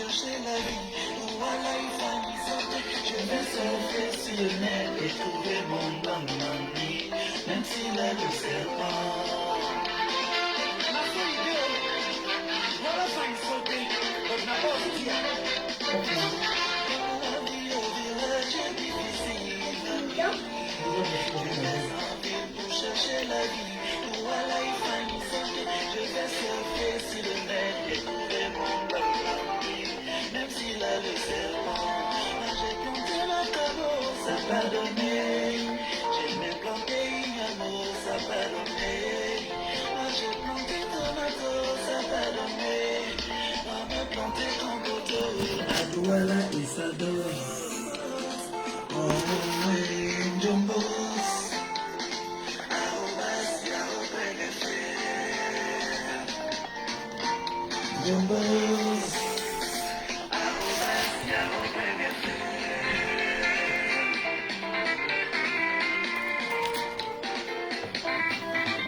chercher la vie, où à life je vais surfer sur le net et trouver mon bonhomme, même s'il a le serpent. Pour chercher la vie, où à life je vais surfer sur le net et trouver mon bonhomme, même s'il a le serpent. J'ai planté la cabot, ça n'a pas donné. J'ai même planté une amour, ça n'a pas donné. J'ai planté tomato, ça n'a pas donné. On m'a planté compoto, à Douala et Sador. Oh, oui, Jumbos. Jumbos.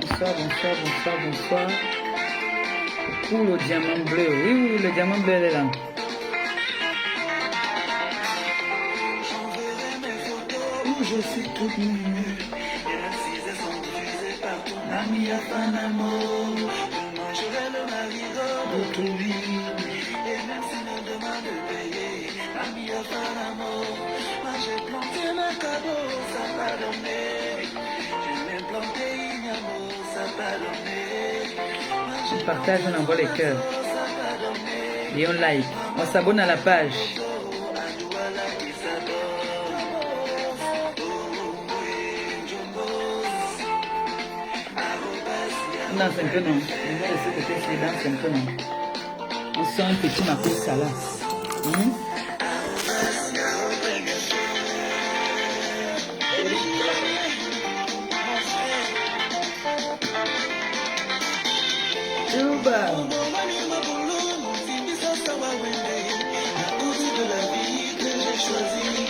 Bonsoir, bonsoir, bonsoir, bonsoir. Pour le diamant bleu. Oui, oui, le diamant bleu est là. Où je suis toute nue, et les cisés sont diffusés partout. Ami à Panamo, je mangerai le marigot de tout lui. Et même s'il me demande de payer, ami à Panamo, moi j'ai planté ma cabot, ça n'a pas donné. J'ai même planté une amour, ça n'a pas donné. On partage, on envoie les cœurs. Et on like. On s'abonne à la page. On danse un peu, non? On va laisser côté qui danse un peu, non? On sent un petit macro salade. Juba. De la vie que j'ai choisie.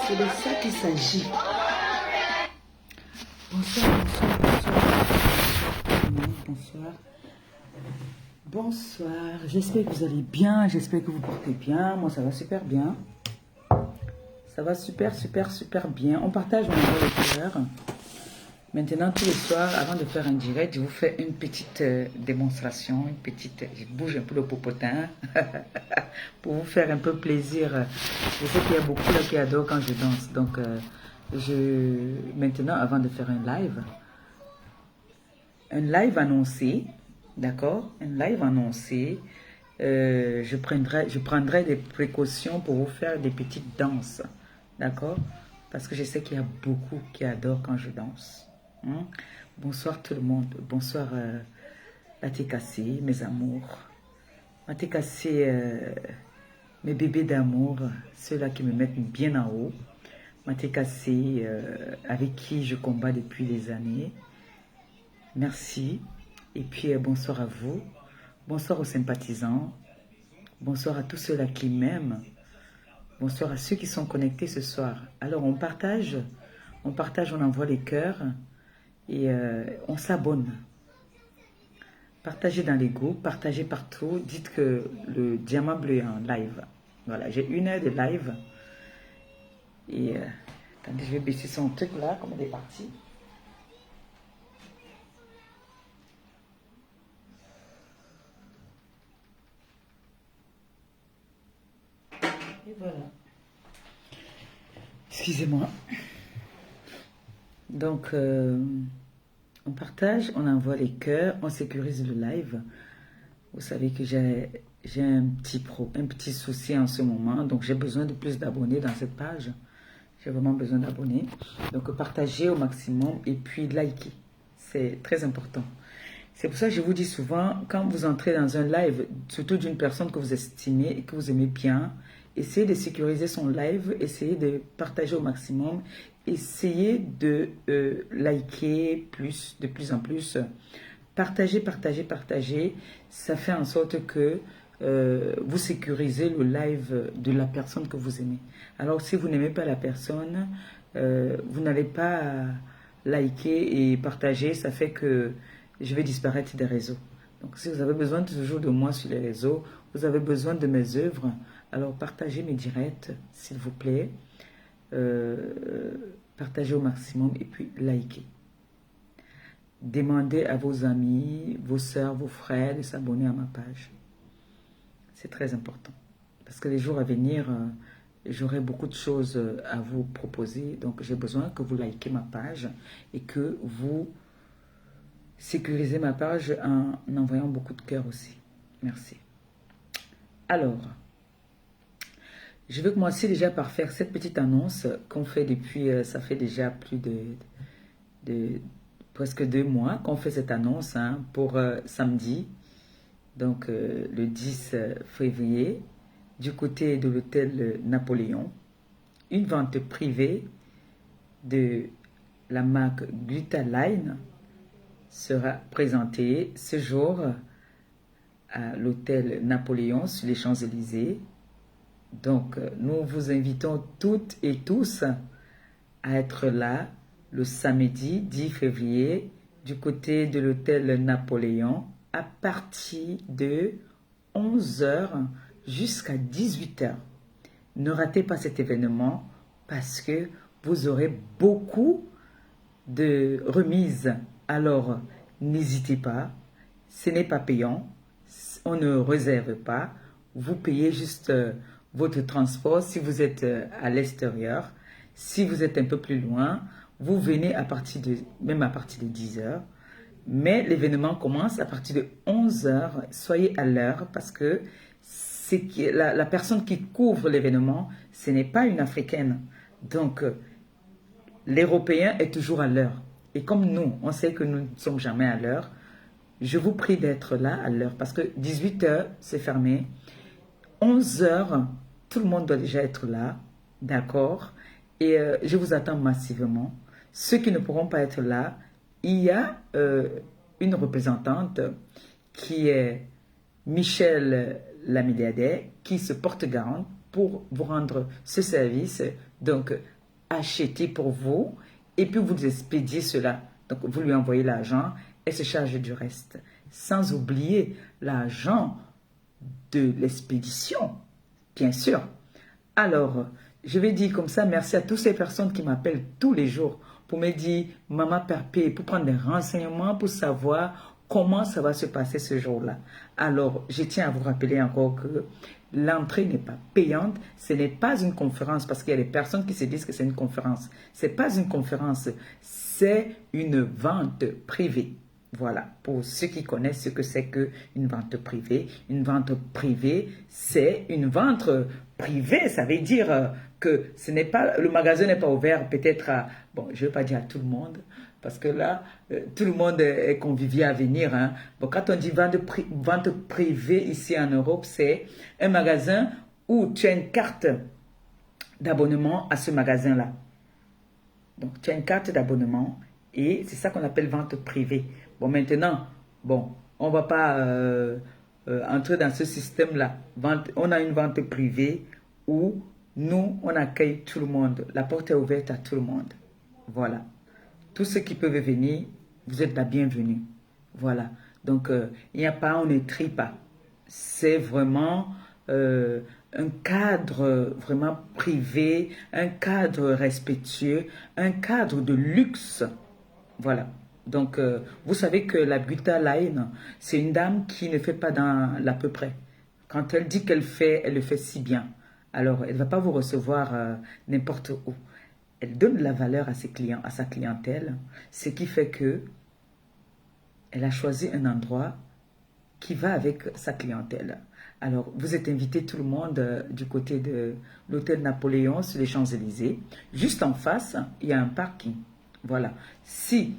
C'est de ça qu'il s'agit. Bonsoir, bonsoir, bonsoir, bonsoir. Bonsoir, j'espère que vous allez bien, j'espère que vous portez bien. Moi, ça va super bien. Ça va super, super, super bien. On partage, on envoie les couleurs. Maintenant, tous les soirs, avant de faire un direct, je vous fais une petite démonstration, je bouge un peu le popotin pour vous faire un peu plaisir. Je sais qu'il y a beaucoup là qui adorent quand je danse. Donc, maintenant, avant de faire un live annoncé, d'accord? Un live annoncé, je prendrai des précautions pour vous faire des petites danses, d'accord? Parce que je sais qu'il y a beaucoup qui adorent quand je danse. Bonsoir tout le monde. Bonsoir la TKC, mes amours. La TKC, mes bébés d'amour, ceux-là qui me mettent bien en haut. Ma TKC, avec qui je combats depuis des années. Merci. Et puis bonsoir à vous. Bonsoir aux sympathisants. Bonsoir à tous ceux-là qui m'aiment. Bonsoir à ceux qui sont connectés ce soir. Alors on partage, on envoie les cœurs. Et on s'abonne. Partagez dans les groupes, partagez partout. Dites que le diamant bleu est en live. Voilà, j'ai 1 heure de live. Et attendez, je vais baisser son truc là, comme elle est partie. Et voilà. Excusez-moi. Donc, on partage, on envoie les cœurs, on sécurise le live. Vous savez que j'ai un petit souci en ce moment, donc j'ai besoin de plus d'abonnés dans cette page. J'ai vraiment besoin d'abonnés. Donc partagez au maximum et puis likez. C'est très important. C'est pour ça que je vous dis souvent, quand vous entrez dans un live, surtout d'une personne que vous estimez et que vous aimez bien, essayez de sécuriser son live, essayez de partager au maximum. Essayez de liker de plus en plus. Partagez, partagez, partagez. Ça fait en sorte que vous sécurisez le live de la personne que vous aimez. Alors, si vous n'aimez pas la personne, vous n'allez pas liker et partager. Ça fait que je vais disparaître des réseaux. Donc, si vous avez besoin toujours de moi sur les réseaux, vous avez besoin de mes œuvres, alors partagez mes directs, s'il vous plaît. Partagez au maximum et puis likez. Demandez à vos amis, vos soeurs, vos frères de s'abonner à ma page. C'est très important. Parce que les jours à venir, j'aurai beaucoup de choses à vous proposer. Donc j'ai besoin que vous likez ma page et que vous sécurisez ma page en envoyant beaucoup de cœur aussi. Merci. Alors, je vais commencer déjà par faire cette petite annonce qu'on fait depuis, ça fait déjà plus de presque 2 mois qu'on fait cette annonce pour samedi, donc le 10 février, du côté de l'hôtel Napoléon, une vente privée de la marque Glutaline sera présentée ce jour à l'hôtel Napoléon sur les Champs-Élysées. Donc, nous vous invitons toutes et tous à être là le samedi 10 février du côté de l'hôtel Napoléon à partir de 11 h jusqu'à 18 h. Ne ratez pas cet événement parce que vous aurez beaucoup de remises. Alors, n'hésitez pas, ce n'est pas payant, on ne réserve pas, vous payez juste votre transport si vous êtes à l'extérieur. Si vous êtes un peu plus loin, vous venez même à partir de 10 h. Mais l'événement commence à partir de 11 h. Soyez à l'heure parce que la personne qui couvre l'événement, ce n'est pas une Africaine. Donc, l'Européen est toujours à l'heure. Et comme nous, on sait que nous ne sommes jamais à l'heure, je vous prie d'être là à l'heure parce que 18 h, c'est fermé. 11 h, tout le monde doit déjà être là, d'accord? Et je vous attends massivement. Ceux qui ne pourront pas être là, il y a une représentante qui est Michel la milliardaire qui se porte garante pour vous rendre ce service. Donc, acheter pour vous et puis vous expédiez cela. Donc, vous lui envoyez l'argent, elle se charge du reste. Sans oublier l'argent de l'expédition, bien sûr. Alors, je vais dire comme ça, merci à toutes ces personnes qui m'appellent tous les jours pour me dire, Maman Perpé, pour prendre des renseignements, pour savoir comment ça va se passer ce jour-là. Alors, je tiens à vous rappeler encore que l'entrée n'est pas payante, ce n'est pas une conférence, parce qu'il y a des personnes qui se disent que c'est une conférence. Ce n'est pas une conférence, c'est une vente privée. Voilà, pour ceux qui connaissent ce que c'est qu'une vente privée. Une vente privée, c'est une vente privée. Ça veut dire que ce n'est pas, le magasin n'est pas ouvert peut-être à, bon, je ne vais pas dire à tout le monde, parce que là, tout le monde est convivié à venir. Hein. Bon, quand on dit vente privée ici en Europe, c'est un magasin où tu as une carte d'abonnement à ce magasin-là. Donc, tu as une carte d'abonnement et c'est ça qu'on appelle vente privée. Bon, maintenant, bon, on ne va pas entrer dans ce système-là. On a une vente privée où nous, on accueille tout le monde. La porte est ouverte à tout le monde. Voilà. Tous ceux qui peuvent venir, vous êtes la bienvenue. Voilà. Donc, il n'y a pas, on ne trie pas. C'est vraiment un cadre vraiment privé, un cadre respectueux, un cadre de luxe. Voilà. Donc, vous savez que la Gutta Line, c'est une dame qui ne fait pas dans l'à peu près. Quand elle dit qu'elle fait, elle le fait si bien. Alors, elle ne va pas vous recevoir n'importe où. Elle donne de la valeur à ses clients, à sa clientèle, ce qui fait que elle a choisi un endroit qui va avec sa clientèle. Alors, vous êtes invités tout le monde du côté de l'hôtel Napoléon sur les Champs-Élysées. Juste en face, il y a un parking. Voilà. Si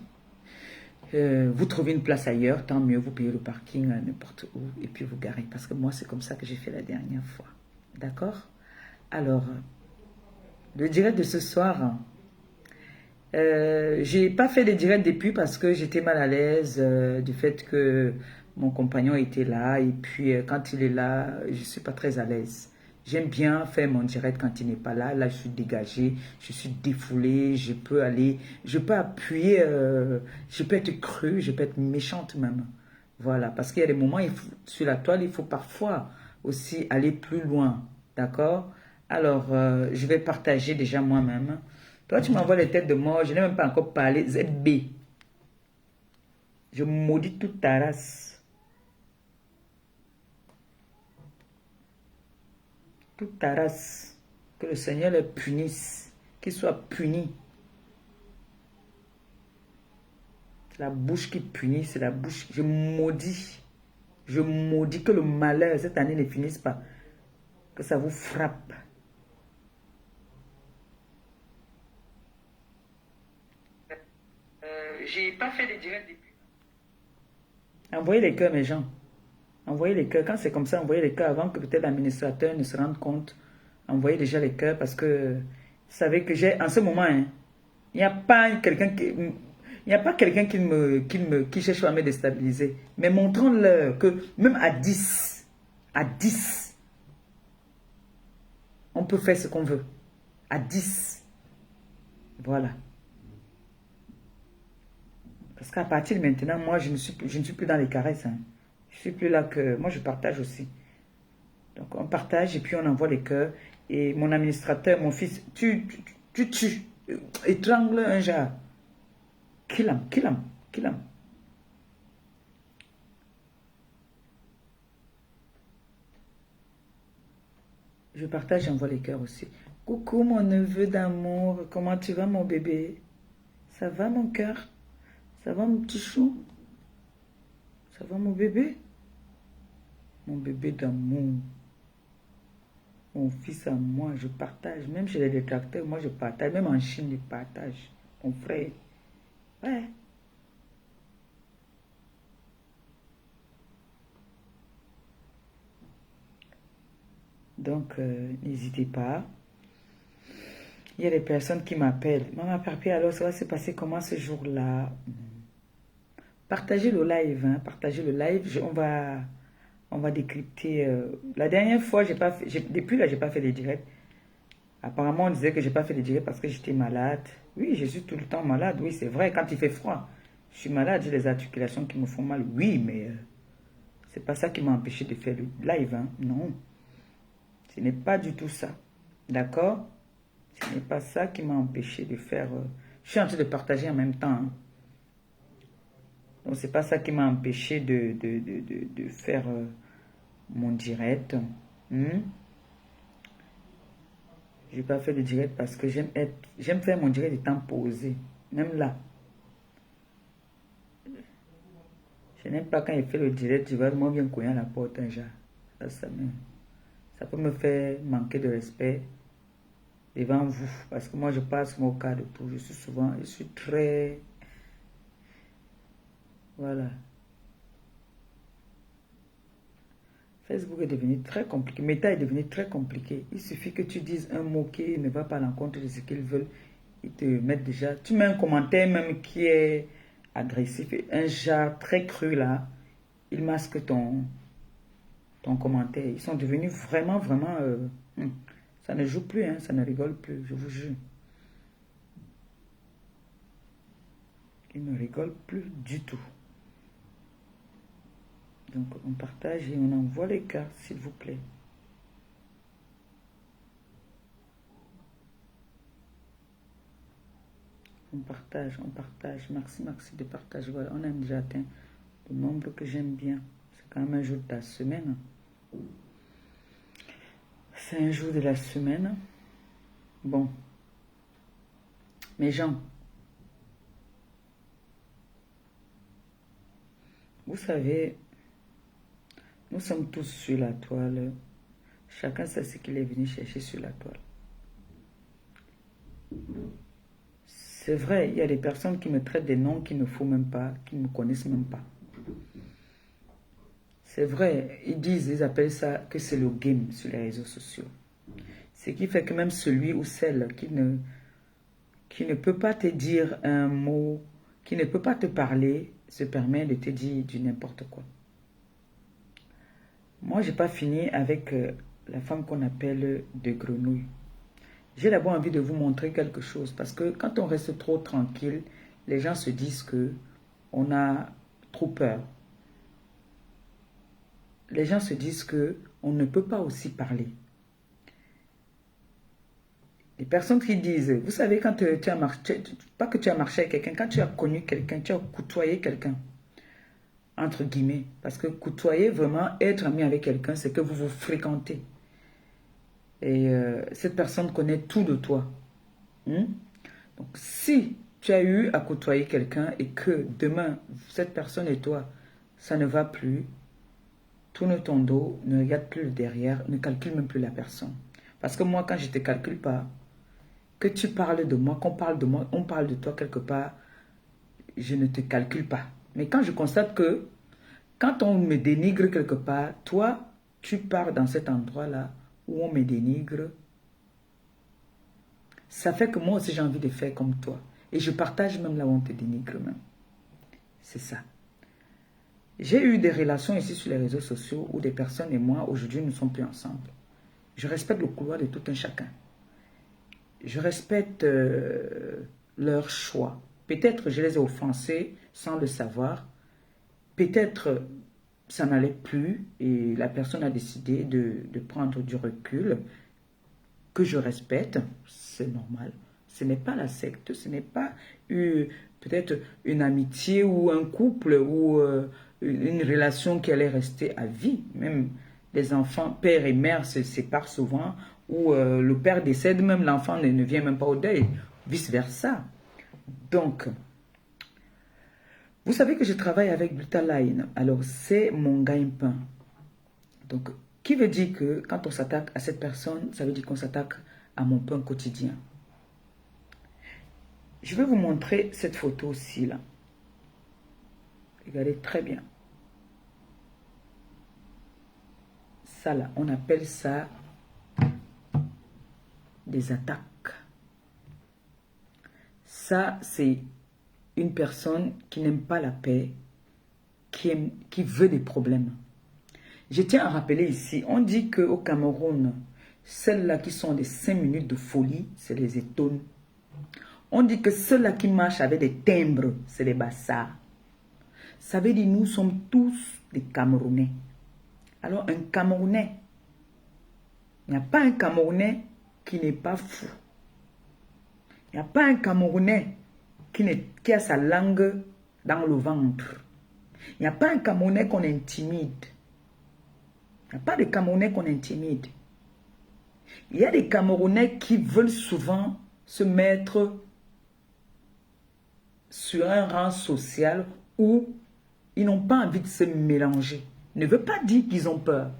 vous trouvez une place ailleurs, tant mieux, vous payez le parking n'importe où et puis vous garez. Parce que moi, c'est comme ça que j'ai fait la dernière fois. D'accord? Alors, le direct de ce soir, j'ai pas fait les directs depuis parce que j'étais mal à l'aise du fait que mon compagnon était là et puis quand il est là, je suis pas très à l'aise. J'aime bien faire mon direct quand il n'est pas là. Là, je suis dégagée, je suis défoulée, je peux aller, je peux appuyer, je peux être crue, je peux être méchante même. Voilà, parce qu'il y a des moments, sur la toile, il faut parfois aussi aller plus loin. D'accord? Alors, je vais partager déjà moi-même. Toi, tu m'envoies les têtes de mort, je n'ai même pas encore parlé. ZB. Je maudis toute ta race. Toute ta race. Que le Seigneur les punisse. Qu'ils soient punis. C'est la bouche qui punit, c'est la bouche. Je maudis. Je maudis que le malheur cette année ne finisse pas. Que ça vous frappe. J'ai pas fait de direct depuis. Envoyez les cœurs, mes gens. Envoyez les cœurs. Quand c'est comme ça, envoyez les cœurs avant que peut-être l'administrateur ne se rende compte. Envoyez déjà les cœurs parce que vous savez que j'ai, en ce moment, hein, il n'y a pas quelqu'un qui... Il n'y a pas quelqu'un qui cherche à me déstabiliser. Mais montrons-leur que même à 10, on peut faire ce qu'on veut. À 10. Voilà. Parce qu'à partir de maintenant, moi, je ne suis plus dans les caresses. Hein. Je ne suis plus là que... Moi, je partage aussi. Donc, on partage et puis on envoie les cœurs. Et mon administrateur, mon fils, tu étrangle un genre. Kill him. Je partage, j'envoie les cœurs aussi. Coucou mon neveu d'amour, comment tu vas mon bébé? Ça va mon cœur? Ça va mon petit chou? Ça va mon bébé? Mon bébé d'amour. Mon fils à moi, je partage. Même chez les détracteurs, moi je partage. Même en Chine, je partage. Mon frère. Ouais. Donc, n'hésitez pas. Il y a des personnes qui m'appellent. Maman Perpé, alors ça va se passer comment ce jour-là? Partagez le live. Hein, partagez le live. On va décrypter. La dernière fois, depuis là, j'ai pas fait les directs. Apparemment, on disait que j'ai pas fait de direct parce que j'étais malade. Oui, je suis tout le temps malade. Oui, c'est vrai. Quand il fait froid, je suis malade. J'ai les articulations qui me font mal. Oui, mais c'est pas ça qui m'a empêché de faire le live. Hein. Non, ce n'est pas du tout ça. D'accord? Ce n'est pas ça qui m'a empêché de faire... Je suis en train de partager en même temps. Hein. Donc, c'est pas ça qui m'a empêché de faire mon direct. J'ai pas fait de direct parce que j'aime faire mon direct de temps posé. Même là. Je n'aime pas quand il fait le direct, je vais moi bien cogner à la porte un genre. Ça peut me faire manquer de respect devant vous. Parce que moi je passe mon cas de tout. Je suis très... Voilà. Facebook est devenu très compliqué. Meta est devenu très compliqué. Il suffit que tu dises un mot qui ne va pas à l'encontre de ce qu'ils veulent. Ils te mettent déjà... Tu mets un commentaire même qui est agressif, un genre très cru là. Ils masquent ton commentaire. Ils sont devenus vraiment... ça ne joue plus, hein, ça ne rigole plus, je vous jure. Ils ne rigolent plus du tout. Donc, on partage et on envoie les cartes, s'il vous plaît. On partage. Merci de partager. Voilà, on a déjà atteint le nombre que j'aime bien. C'est quand même un jour de la semaine. C'est un jour de la semaine. Bon. Mes gens, vous savez, nous sommes tous sur la toile. Chacun sait ce qu'il est venu chercher sur la toile. C'est vrai, il y a des personnes qui me traitent des noms qu'il ne faut même pas, qui ne me connaissent même pas. C'est vrai, ils appellent ça que c'est le game sur les réseaux sociaux. Ce qui fait que même celui ou celle qui ne peut pas te dire un mot, qui ne peut pas te parler, se permet de te dire du n'importe quoi. Moi, je n'ai pas fini avec la femme qu'on appelle de grenouille. J'ai d'abord envie de vous montrer quelque chose parce que quand on reste trop tranquille, les gens se disent que on a trop peur. Les gens se disent que on ne peut pas aussi parler. Les personnes qui disent, vous savez, quand tu as marché, pas que tu as marché avec quelqu'un, quand tu as connu quelqu'un, tu as côtoyé quelqu'un, entre guillemets, parce que côtoyer vraiment, être ami avec quelqu'un, c'est que vous vous fréquentez. Et cette personne connaît tout de toi. Donc, si tu as eu à côtoyer quelqu'un et que demain, cette personne et toi, ça ne va plus, tourne ton dos, ne regarde plus le derrière, ne calcule même plus la personne. Parce que moi, quand je ne te calcule pas, que tu parles de moi, qu'on parle de moi, on parle de toi quelque part, je ne te calcule pas. Mais quand je constate que, quand on me dénigre quelque part, toi, tu pars dans cet endroit-là où on me dénigre, ça fait que moi aussi j'ai envie de faire comme toi. Et je partage même là où on te dénigre même. C'est ça. J'ai eu des relations ici sur les réseaux sociaux où des personnes et moi, aujourd'hui, ne sommes plus ensemble. Je respecte le couloir de tout un chacun. Je respecte leur choix. Peut-être je les ai offensés sans le savoir. Peut-être ça n'allait plus et la personne a décidé de prendre du recul que je respecte. C'est normal. Ce n'est pas la secte, ce n'est pas peut-être une amitié ou un couple ou une relation qui allait rester à vie. Même les enfants, père et mère se séparent souvent ou le père décède, même l'enfant ne vient même pas au deuil, vice-versa. Donc, vous savez que je travaille avec Butaline. Alors, c'est mon gagne-pain. Donc, qui veut dire que quand on s'attaque à cette personne, ça veut dire qu'on s'attaque à mon pain quotidien. Je vais vous montrer cette photo-ci, là. Regardez très bien. Ça, là, on appelle ça des attaques. Ça, c'est une personne qui n'aime pas la paix, qui veut des problèmes. Je tiens à rappeler ici, on dit qu'au Cameroun, Celles-là qui sont des 5 minutes de folie, c'est les étonnes. On dit que ceux-là qui marchent avec des timbres, c'est les bassards. Ça veut dire nous sommes tous des Camerounais. Alors un Camerounais, il n'y a pas un Camerounais qui n'est pas fou. Il n'y a pas un Camerounais qui a sa langue dans le ventre. Il n'y a pas un Camerounais qu'on intimide. Il n'y a pas de Camerounais qu'on intimide. Il y a des Camerounais qui veulent souvent se mettre sur un rang social où ils n'ont pas envie de se mélanger. Ne veut pas dire qu'ils ont peur.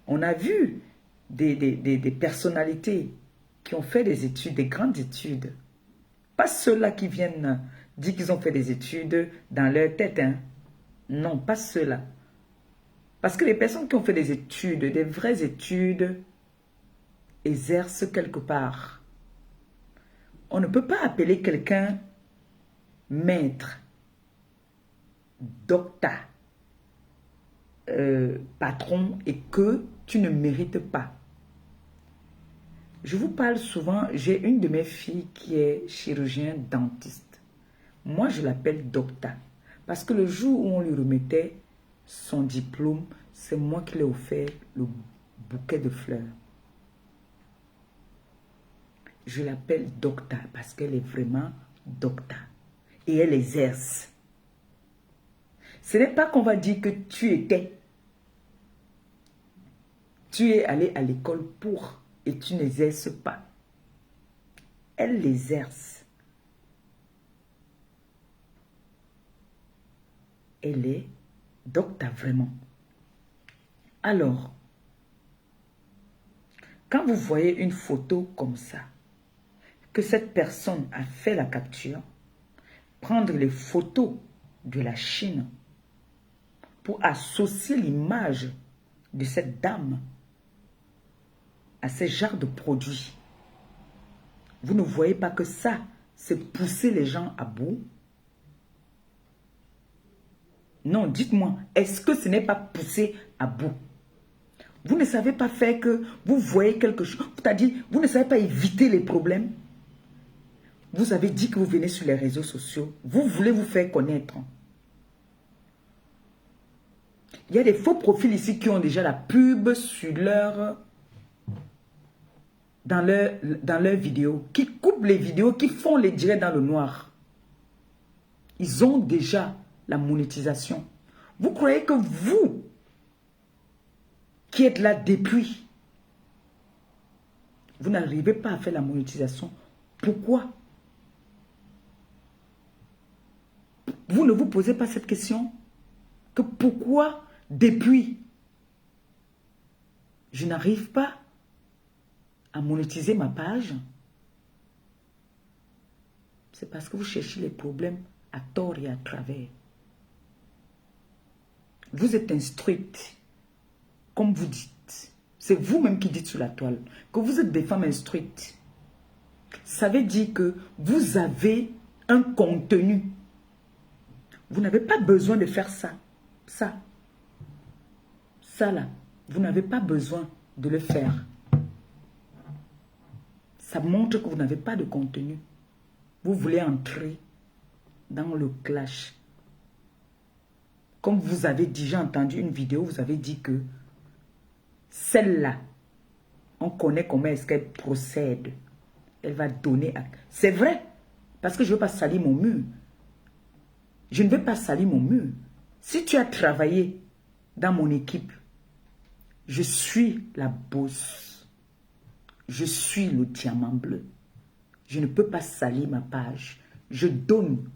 On a vu des personnalités qui ont fait des études, des grandes études. Pas ceux-là qui viennent dire qu'ils ont fait des études dans leur tête. Hein. Non, pas ceux-là. Parce que les personnes qui ont fait des études, des vraies études, exercent quelque part. On ne peut pas appeler quelqu'un maître, docteur, patron et que tu ne mérites pas. Je vous parle souvent, j'ai une de mes filles qui est chirurgien dentiste. Moi, je l'appelle docteur. Parce que le jour où on lui remettait son diplôme, c'est moi qui l'ai offert le bouquet de fleurs. Je l'appelle docteur parce qu'elle est vraiment docteur. Et elle exerce. Ce n'est pas qu'on va dire que tu es allé à l'école pour et tu n'exerces pas. Elle l'exerce. Elle est docteur vraiment. Alors, quand vous voyez une photo comme ça, que cette personne a fait la capture, prendre les photos de la Chine pour associer l'image de cette dame à ce genre de produits. Vous ne voyez pas que ça, c'est pousser les gens à bout? Non, dites-moi, est-ce que ce n'est pas pousser à bout? Vous ne savez pas faire que vous voyez quelque chose, c'est-à-dire, vous ne savez pas éviter les problèmes. Vous avez dit que vous venez sur les réseaux sociaux. Vous voulez vous faire connaître. Il y a des faux profils ici qui ont déjà la pub sur dans leur vidéo, qui coupent les vidéos, qui font les directs dans le noir. Ils ont déjà la monétisation. Vous croyez que vous, qui êtes là depuis, vous n'arrivez pas à faire la monétisation? Pourquoi? Vous ne vous posez pas cette question? Que pourquoi, depuis, je n'arrive pas à monétiser ma page? C'est parce que vous cherchez les problèmes à tort et à travers. Vous êtes instruite, comme vous dites. C'est vous-même qui dites sur la toile que vous êtes des femmes instruites. Ça veut dire que vous avez un contenu. Vous n'avez pas besoin de faire ça. Ça là, vous n'avez pas besoin de le faire. Ça montre que vous n'avez pas de contenu. Vous voulez entrer dans le clash. Comme vous avez déjà entendu une vidéo, vous avez dit que celle-là, on connaît comment est-ce qu'elle procède. Elle va donner... C'est vrai, parce que je ne veux pas salir mon mur. Je ne veux pas salir mon mur. Si tu as travaillé dans mon équipe, je suis la bosse. Je suis le diamant bleu. Je ne peux pas salir ma page. Je donne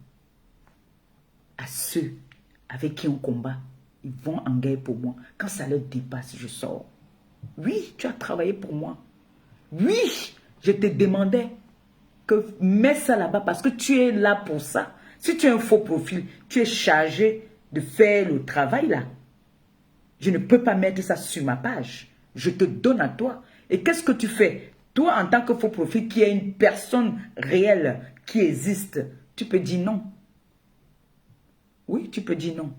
à ceux avec qui on combat. Ils vont en guerre pour moi. Quand ça leur dépasse, je sors. Oui, tu as travaillé pour moi. Oui, je te demandais que mets ça là-bas parce que tu es là pour ça. Si tu es un faux profil, tu es chargé de faire le travail là. Je ne peux pas mettre ça sur ma page. Je te donne à toi. Et qu'est-ce que tu fais? Toi, en tant que faux profil, qui est une personne réelle qui existe, tu peux dire non. Oui, tu peux dire non.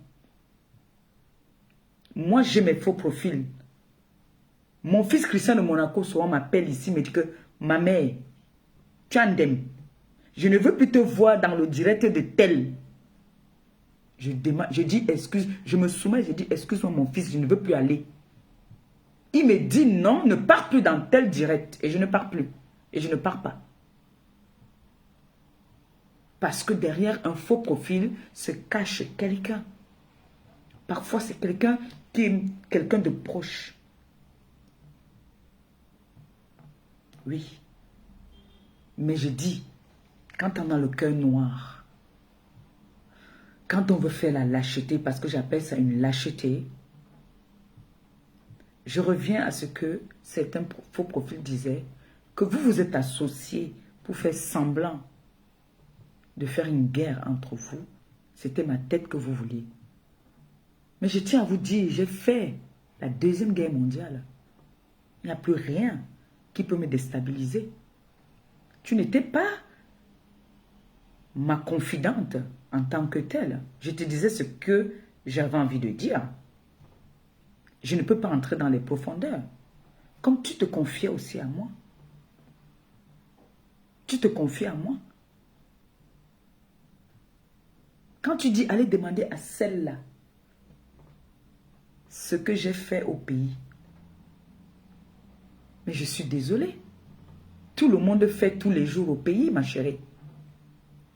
Moi, j'ai mes faux profils. Mon fils Christian de Monaco souvent m'appelle ici, me dit que ma mère, tu en aimes. Je ne veux plus te voir dans le direct de tel. Je dis excuse, je me soumets, je dis excuse-moi mon fils, je ne veux plus aller. Il me dit non, ne pars plus dans tel direct. Et je ne pars plus. Et je ne pars pas. Parce que derrière un faux profil se cache quelqu'un. Parfois c'est quelqu'un qui est quelqu'un de proche. Oui. Mais je dis, quand on a le cœur noir, quand on veut faire la lâcheté, parce que j'appelle ça une lâcheté, je reviens à ce que certains faux profils disaient, que vous vous êtes associés pour faire semblant de faire une guerre entre vous. C'était ma tête que vous vouliez. Mais je tiens à vous dire, j'ai fait la Deuxième Guerre mondiale. Il n'y a plus rien qui peut me déstabiliser. Tu n'étais pas ma confidente en tant que telle. Je te disais ce que j'avais envie de dire. Je ne peux pas entrer dans les profondeurs. Comme tu te confiais aussi à moi. Tu te confies à moi. Quand tu dis, allez demander à celle-là ce que j'ai fait au pays. Mais je suis désolée. Tout le monde fait tous les jours au pays, ma chérie.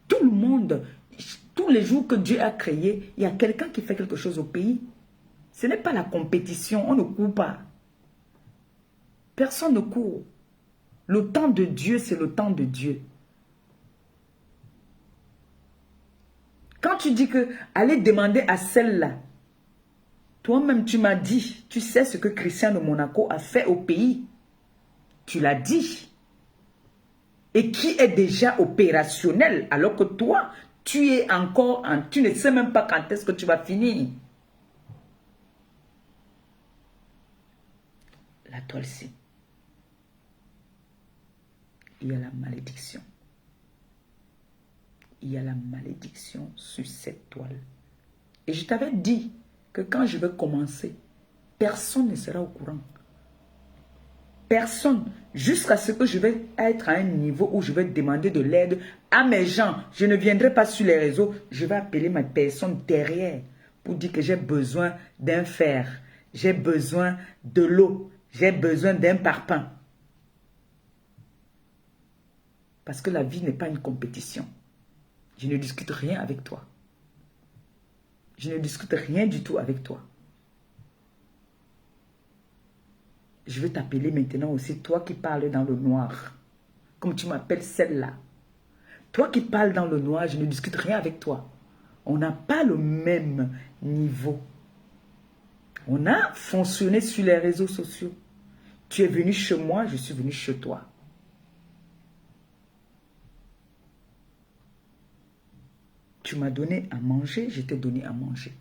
Tout le monde, tous les jours que Dieu a créé, il y a quelqu'un qui fait quelque chose au pays. Ce n'est pas la compétition, on ne court pas. Personne ne court. Le temps de Dieu, c'est le temps de Dieu. Quand tu dis que allez demander à celle-là, toi-même tu m'as dit, tu sais ce que Christian de Monaco a fait au pays. Tu l'as dit. Et qui est déjà opérationnel, alors que toi, tu es encore, tu ne sais même pas quand est-ce que tu vas finir. La toile-ci. Il y a la malédiction. Il y a la malédiction sur cette toile. Et je t'avais dit que quand je vais commencer, personne ne sera au courant. Personne. Jusqu'à ce que je vais être à un niveau où je vais demander de l'aide à mes gens. Je ne viendrai pas sur les réseaux. Je vais appeler ma personne derrière pour dire que j'ai besoin d'un fer. J'ai besoin de l'eau. J'ai besoin d'un parpaing. Parce que la vie n'est pas une compétition. Je ne discute rien avec toi. Je ne discute rien du tout avec toi. Je vais t'appeler maintenant aussi, toi qui parles dans le noir. Comme tu m'appelles celle-là. Toi qui parles dans le noir, je ne discute rien avec toi. On n'a pas le même niveau. On a fonctionné sur les réseaux sociaux. Tu es venu chez moi, je suis venu chez toi. Tu m'as donné à manger, je t'ai donné à manger.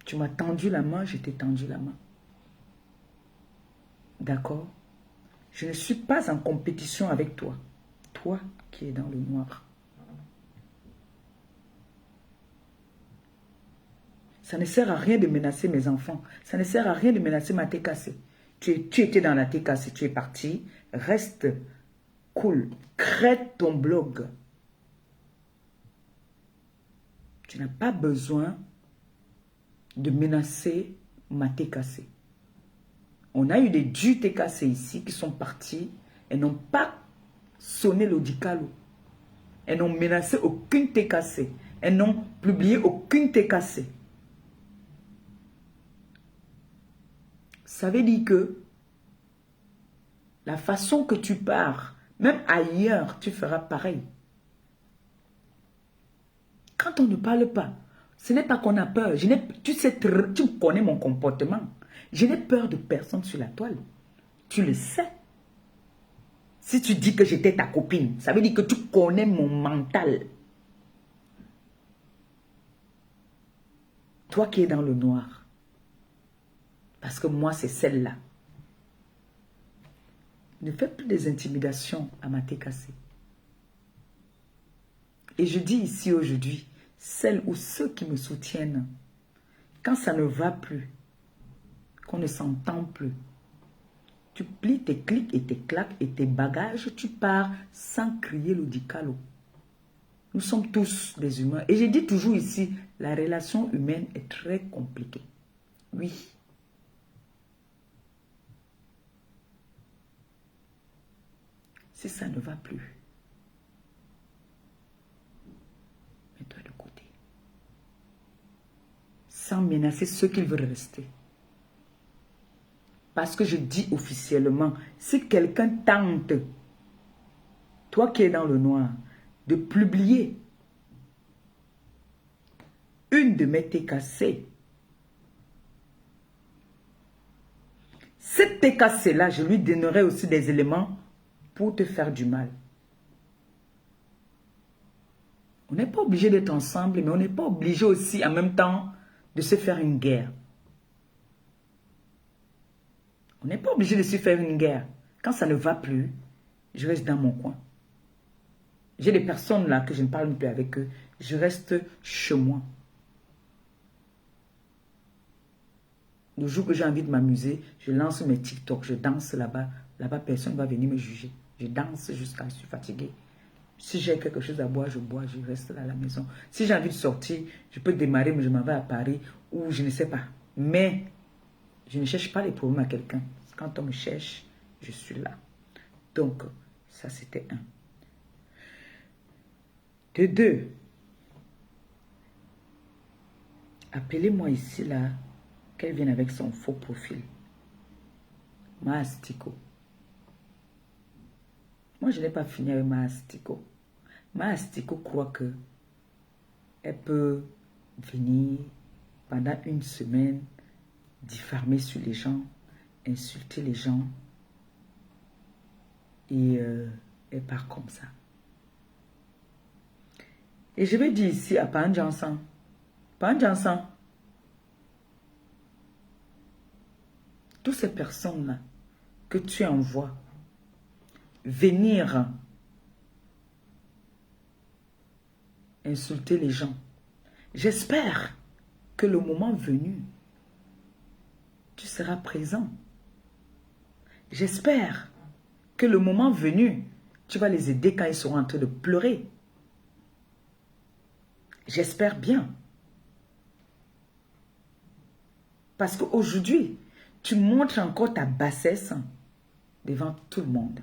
Tu m'as tendu la main, je t'ai tendu la main. D'accord? Je ne suis pas en compétition avec toi. Toi qui es dans le noir. Ça ne sert à rien de menacer mes enfants. Ça ne sert à rien de menacer ma TKC. Tu étais dans la TKC, tu es parti. Reste cool. Crée ton blog. Tu n'as pas besoin de menacer ma TKC. On a eu des du TKC ici qui sont partis et n'ont pas sonné l'odicalo. Elles n'ont menacé aucune TKC. Elles n'ont publié aucune TKC. Ça veut dire que la façon que tu pars, même ailleurs, tu feras pareil. Quand on ne parle pas, ce n'est pas qu'on a peur. Tu sais, tu connais mon comportement. Je n'ai peur de personne sur la toile. Tu le sais. Si tu dis que j'étais ta copine, ça veut dire que tu connais mon mental. Toi qui es dans le noir. Parce que moi, c'est celle-là. Ne fais plus des intimidations à ma TKC. Et je dis ici aujourd'hui, celles ou ceux qui me soutiennent, quand ça ne va plus, qu'on ne s'entend plus. Tu plies tes clics et tes claques et tes bagages, tu pars sans crier le dicalo. Nous sommes tous des humains. Et je dis toujours ici, la relation humaine est très compliquée. Oui. Si ça ne va plus, mets-toi de côté. Sans menacer ceux qui veulent rester. Parce que je dis officiellement, si quelqu'un tente, toi qui es dans le noir, de publier une de mes TKC, cette TKC-là, je lui donnerai aussi des éléments pour te faire du mal. On n'est pas obligé d'être ensemble, mais on n'est pas obligé aussi en même temps de se faire une guerre. On n'est pas obligé de se faire une guerre. Quand ça ne va plus, je reste dans mon coin. J'ai des personnes là que je ne parle plus avec eux. Je reste chez moi. Le jour que j'ai envie de m'amuser, je lance mes TikTok, je danse là-bas. Là-bas, personne ne va venir me juger. Je danse jusqu'à ce que je suis fatiguée. Si j'ai quelque chose à boire, je bois, je reste là à la maison. Si j'ai envie de sortir, je peux démarrer, mais je m'en vais à Paris ou je ne sais pas. Mais je ne cherche pas les problèmes à quelqu'un. Quand on me cherche, je suis là. Donc, ça c'était un. De deux, appelez-moi ici là, qu'elle vienne avec son faux profil. Maastico. Moi, je n'ai pas fini avec Maastico. Maastico croit que elle peut venir pendant une semaine diffamer sur les gens, insulter les gens et elle part comme ça. Et je vais dire ici à Panjansan, toutes ces personnes-là que tu envoies venir insulter les gens, j'espère que le moment venu, tu seras présent. J'espère que le moment venu, tu vas les aider quand ils seront en train de pleurer. J'espère bien. Parce qu'aujourd'hui, tu montres encore ta bassesse devant tout le monde.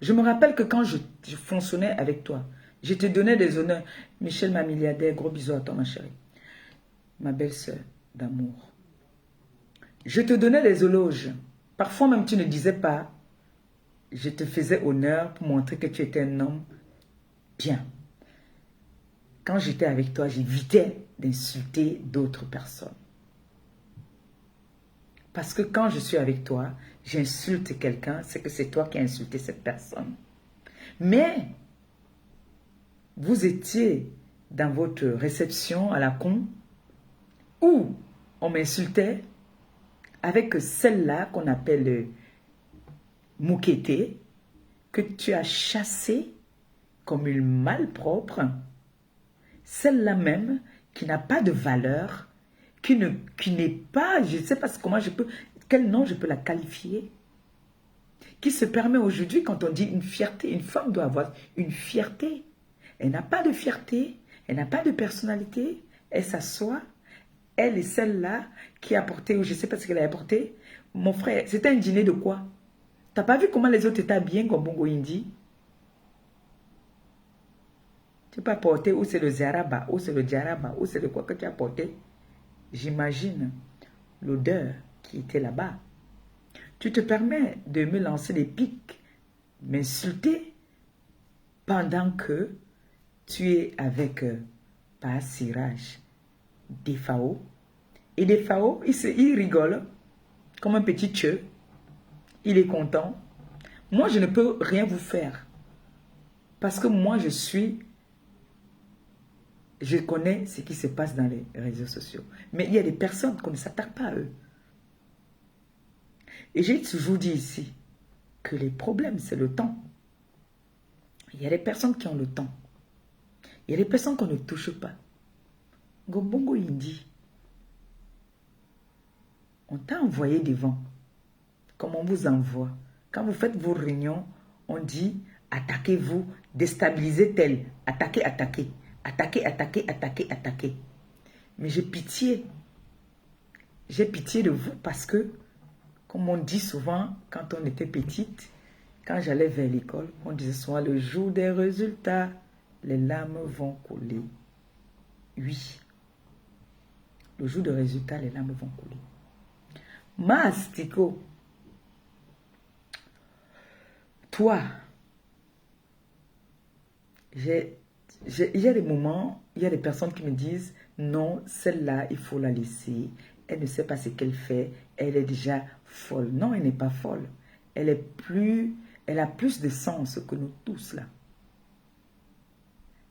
Je me rappelle que quand je fonctionnais avec toi, je te donnais des honneurs. Michel, ma milliardaire, gros bisous à toi, ma chérie. Ma belle-sœur d'amour. Je te donnais des éloges. Parfois même, tu ne disais pas. Je te faisais honneur pour montrer que tu étais un homme bien. Quand j'étais avec toi, j'évitais d'insulter d'autres personnes. Parce que quand je suis avec toi, j'insulte quelqu'un, c'est que c'est toi qui as insulté cette personne. Mais, vous étiez dans votre réception à la con, où on m'insultait avec celle-là qu'on appelle Moukete, que tu as chassée comme une malpropre, celle-là même qui n'a pas de valeur, qui n'est pas, je ne sais pas comment je peux, quel nom je peux la qualifier, qui se permet aujourd'hui, quand on dit une fierté, une femme doit avoir une fierté. Elle n'a pas de fierté, elle n'a pas de personnalité, elle s'assoit, elle est celle-là qui a apporté, ou je ne sais pas ce qu'elle a apporté. Mon frère, c'était un dîner de quoi? T'as pas vu comment les autres étaient habillés comme Bongo Indi? Tu peux apporter, ou c'est le Zaraba, ou c'est le Djaraba, ou c'est le quoi que tu as apporté. J'imagine l'odeur qui était là-bas. Tu te permets de me lancer des pics, m'insulter, pendant que tu es avec pas Siraj, des FAO. Et des FAO, il rigole comme un petit tcheu. Il est content. Moi, je ne peux rien vous faire. Parce que moi, je connais ce qui se passe dans les réseaux sociaux. Mais il y a des personnes qu'on ne s'attaque pas à eux. Et j'ai toujours dit ici que les problèmes, c'est le temps. Il y a des personnes qui ont le temps. Il y a des personnes qu'on ne touche pas. Gombongo Indi. On t'a envoyé devant. Comme on vous envoie. Quand vous faites vos réunions, on dit attaquez-vous, déstabilisez tel, attaquez, attaquez, attaquez, attaquez, attaquez, attaquez. Mais j'ai pitié. J'ai pitié de vous parce que, comme on dit souvent quand on était petite, quand j'allais vers l'école, on disait souvent le jour des résultats, les larmes vont couler. Oui. Le jour des résultats, les larmes vont couler. Mastico, toi, il y a des moments, il y a des personnes qui me disent, non, celle-là, il faut la laisser. Elle ne sait pas ce qu'elle fait. Elle est déjà folle. Non, elle n'est pas folle. Elle a plus de sens que nous tous là.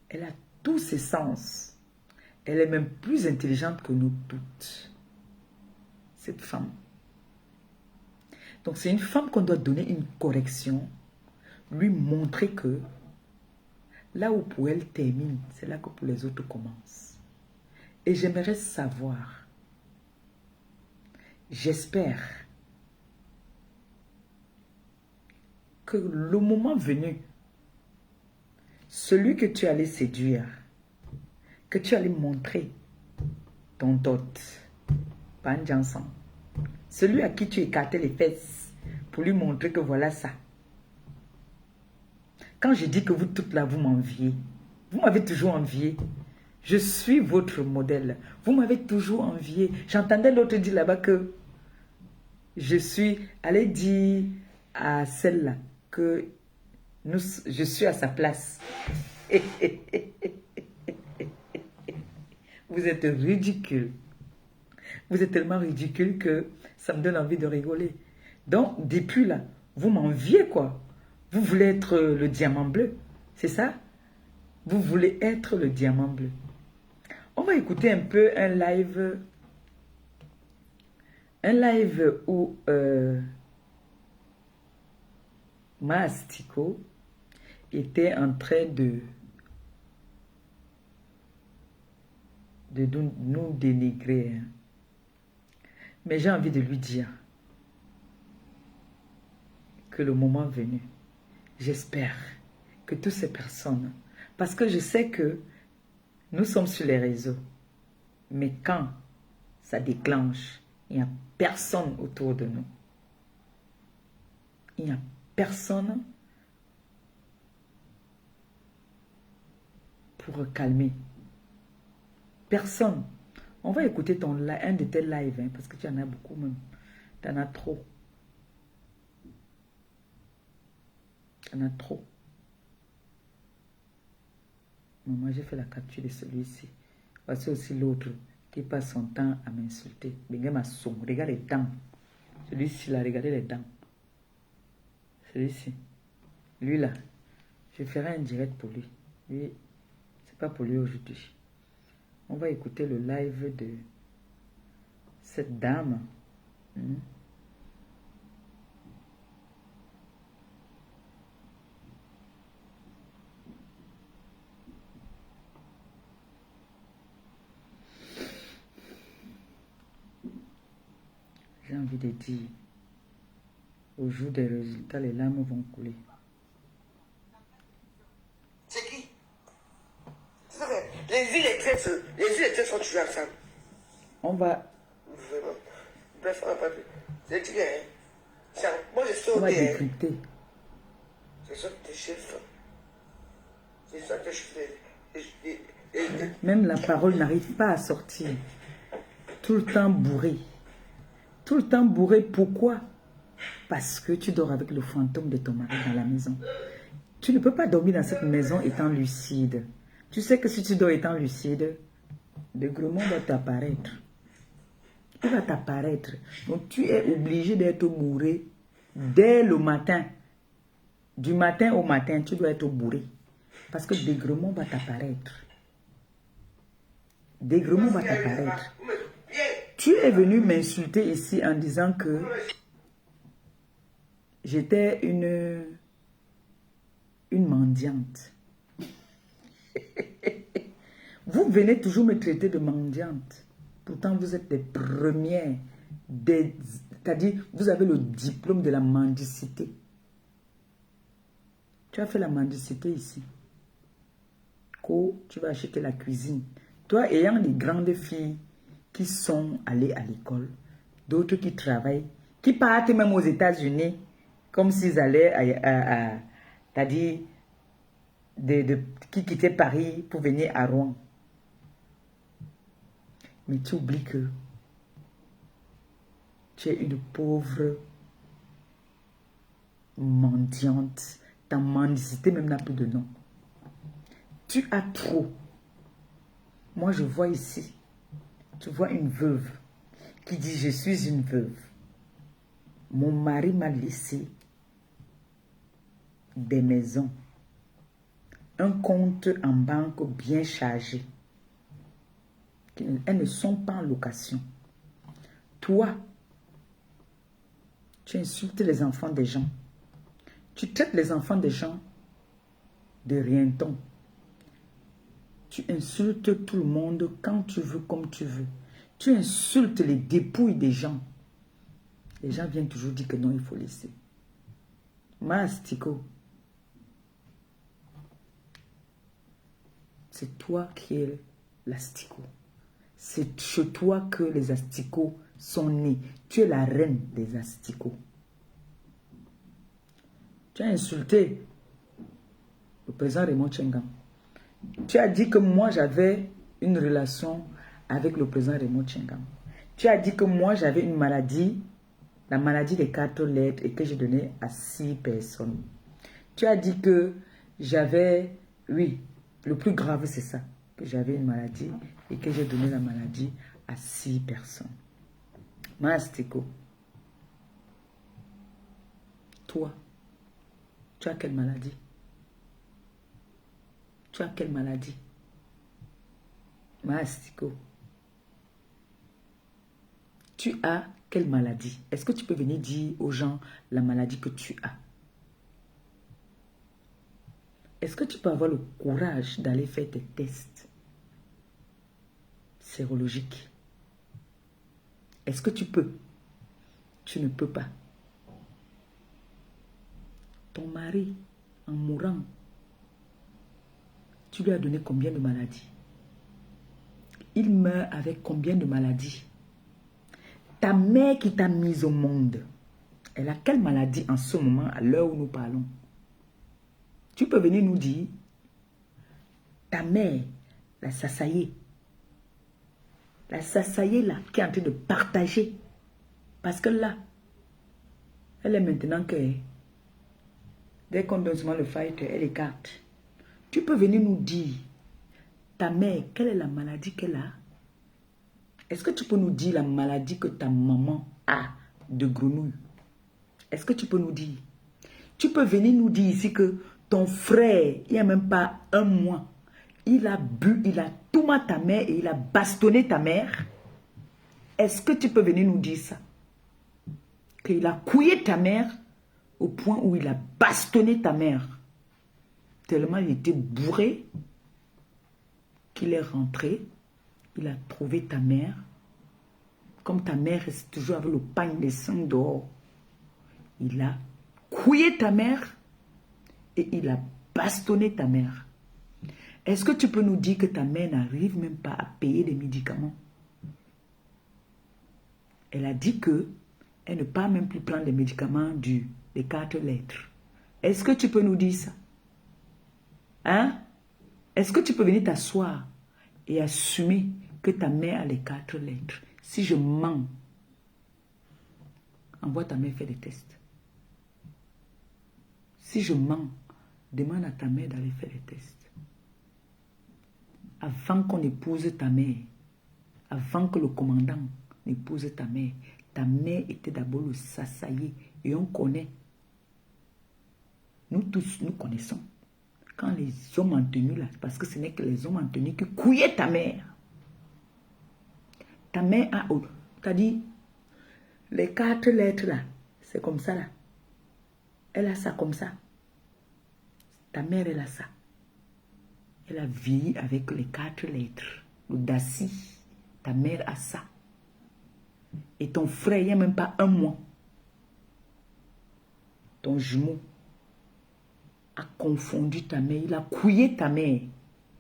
Elle a tous ses sens. Elle est même plus intelligente que nous toutes. Cette femme. Donc c'est une femme qu'on doit donner une correction, lui montrer que là où pour elle termine, c'est là que pour les autres commence. Et j'aimerais savoir, j'espère que le moment venu, celui que tu allais séduire, que tu allais montrer ton dot, Panjansan, celui à qui tu écartais les fesses pour lui montrer que voilà ça. Quand je dis que vous toutes là, vous m'enviez, vous m'avez toujours envié. Je suis votre modèle. Vous m'avez toujours envié. J'entendais l'autre dire là-bas que je suis allée dire à celle-là que je suis à sa place. Vous êtes ridicule. Vous êtes tellement ridicule que ça me donne envie de rigoler. Donc, depuis là, vous m'enviez quoi. Vous voulez être le diamant bleu. C'est ça? Vous voulez être le diamant bleu. On va écouter un peu un live où Mastico était en train de nous dénigrer. Hein. Mais j'ai envie de lui dire que le moment venu, j'espère que toutes ces personnes, parce que je sais que nous sommes sur les réseaux, mais quand ça déclenche, il n'y a personne autour de nous. Il n'y a personne pour calmer. Personne. On va écouter un de tes lives, hein, parce que tu en as beaucoup même. Tu en as trop. Tu en as trop. Moi, j'ai fait la capture de celui-ci. Voici aussi l'autre qui passe son temps à m'insulter. Regarde les dents. Celui-ci, là, regardez les dents. Celui-ci. Lui, là, je ferai un direct pour lui. Lui, c'est pas pour lui aujourd'hui. On va écouter le live de cette dame. J'ai envie de dire, au jour des résultats, les larmes vont couler. C'est qui? Les îles et traits sont toujours ensemble. On va... Vraiment. Bref, on va pas plus. C'est qui, hein? Moi, je suis On au va dé, hein. décrypter. C'est ça que tes chiffres. C'est ça que je fais. Même la parole n'arrive pas à sortir. Tout le temps bourré. Tout le temps bourré, pourquoi? Parce que tu dors avec le fantôme de ton mari dans la maison. Tu ne peux pas dormir dans cette maison étant lucide. Tu sais que si tu dors étant lucide, le gros monde va t'apparaître. Il va t'apparaître. Donc tu es obligé d'être bourré dès le matin. Du matin au matin, tu dois être bourré. Parce que Dégremont va t'apparaître. Dégremont va t'apparaître. Tu es venu m'insulter ici en disant que j'étais une mendiante. Vous venez toujours me traiter de mendiante. Pourtant, vous êtes les premières C'est-à-dire, vous avez le diplôme de la mendicité. Tu as fait la mendicité ici. Tu vas acheter la cuisine. Toi, ayant des grandes filles qui sont allées à l'école, d'autres qui travaillent, qui partent même aux États-Unis, comme s'ils allaient c'est-à-dire, qui quittaient Paris pour venir à Rouen. Mais tu oublies que tu es une pauvre mendiante. Ta mendicité même n'a plus de nom. Tu as trop. Moi, je vois ici, tu vois une veuve qui dit, je suis une veuve. Mon mari m'a laissé des maisons, un compte en banque bien chargé. Elles ne sont pas en location. Toi, tu insultes les enfants des gens. Tu traites les enfants des gens de rien-ton. Tu insultes tout le monde quand tu veux, comme tu veux. Tu insultes les dépouilles des gens. Les gens viennent toujours dire que non, il faut laisser. Mastico. C'est toi qui es l'asticot. C'est chez toi que les asticots sont nés. Tu es la reine des asticots. Tu as insulté le président Raymond Tchengam. Tu as dit que moi j'avais une relation avec le président Raymond Tchengam. Tu as dit que moi j'avais une maladie, la maladie des 4 lettres, et que j'ai donné à 6 personnes. Tu as dit que j'avais, oui, le plus grave c'est ça, que j'avais une maladie et que j'ai donné la maladie à 6 personnes. Mastico, toi, tu as quelle maladie? Tu as quelle maladie? Mastico, tu as quelle maladie? Est-ce que tu peux venir dire aux gens la maladie que tu as? Est-ce que tu peux avoir le courage d'aller faire tes tests sérologiques? Est-ce que tu peux? Tu ne peux pas. Ton mari, en mourant, tu lui as donné combien de maladies? Il meurt avec combien de maladies? Ta mère qui t'a mise au monde, elle a quelle maladie en ce moment, à l'heure où nous parlons? Tu peux venir nous dire, ta mère, la Sassaye là, qui est en train de partager, parce que là, elle est maintenant que, dès qu'on donne seulement le fight, elle écarte. Tu peux venir nous dire, ta mère, quelle est la maladie qu'elle a? Est-ce que tu peux nous dire la maladie que ta maman a de grenouille? Est-ce que tu peux nous dire? Tu peux venir nous dire ici que ton frère, il n'y a même pas un mois, il a bu, il a tout mal ta mère et il a bastonné ta mère. Est-ce que tu peux venir nous dire ça? Qu'il a couillé ta mère au point où il a bastonné ta mère. Tellement il était bourré qu'il est rentré, il a trouvé ta mère. Comme ta mère reste toujours avec le pagne de sang dehors, il a couillé ta mère et il a bastonné ta mère. Est-ce que tu peux nous dire que ta mère n'arrive même pas à payer les médicaments? Elle a dit que elle ne peut même plus prendre les médicaments des 4 lettres. Est-ce que tu peux nous dire ça? Hein? Est-ce que tu peux venir t'asseoir et assumer que ta mère a les 4 lettres? Si je mens, envoie ta mère faire des tests. Si je mens, demande à ta mère d'aller faire des tests. Avant qu'on épouse ta mère, avant que le commandant n'épouse ta mère était d'abord le Sassaye. Et on connaît. Nous tous, nous connaissons. Quand les hommes en tenue là, parce que ce n'est que les hommes en tenue qui couillaient ta mère. Ta mère a, t'as dit, les 4 lettres là, c'est comme ça là. Elle a ça comme ça. Ta mère, elle a ça. Elle a vieilli avec les 4 lettres. Le Dassi. Ta mère a ça. Et ton frère, il n'y a même pas un mois, ton jumeau a confondu ta mère, il a couillé ta mère.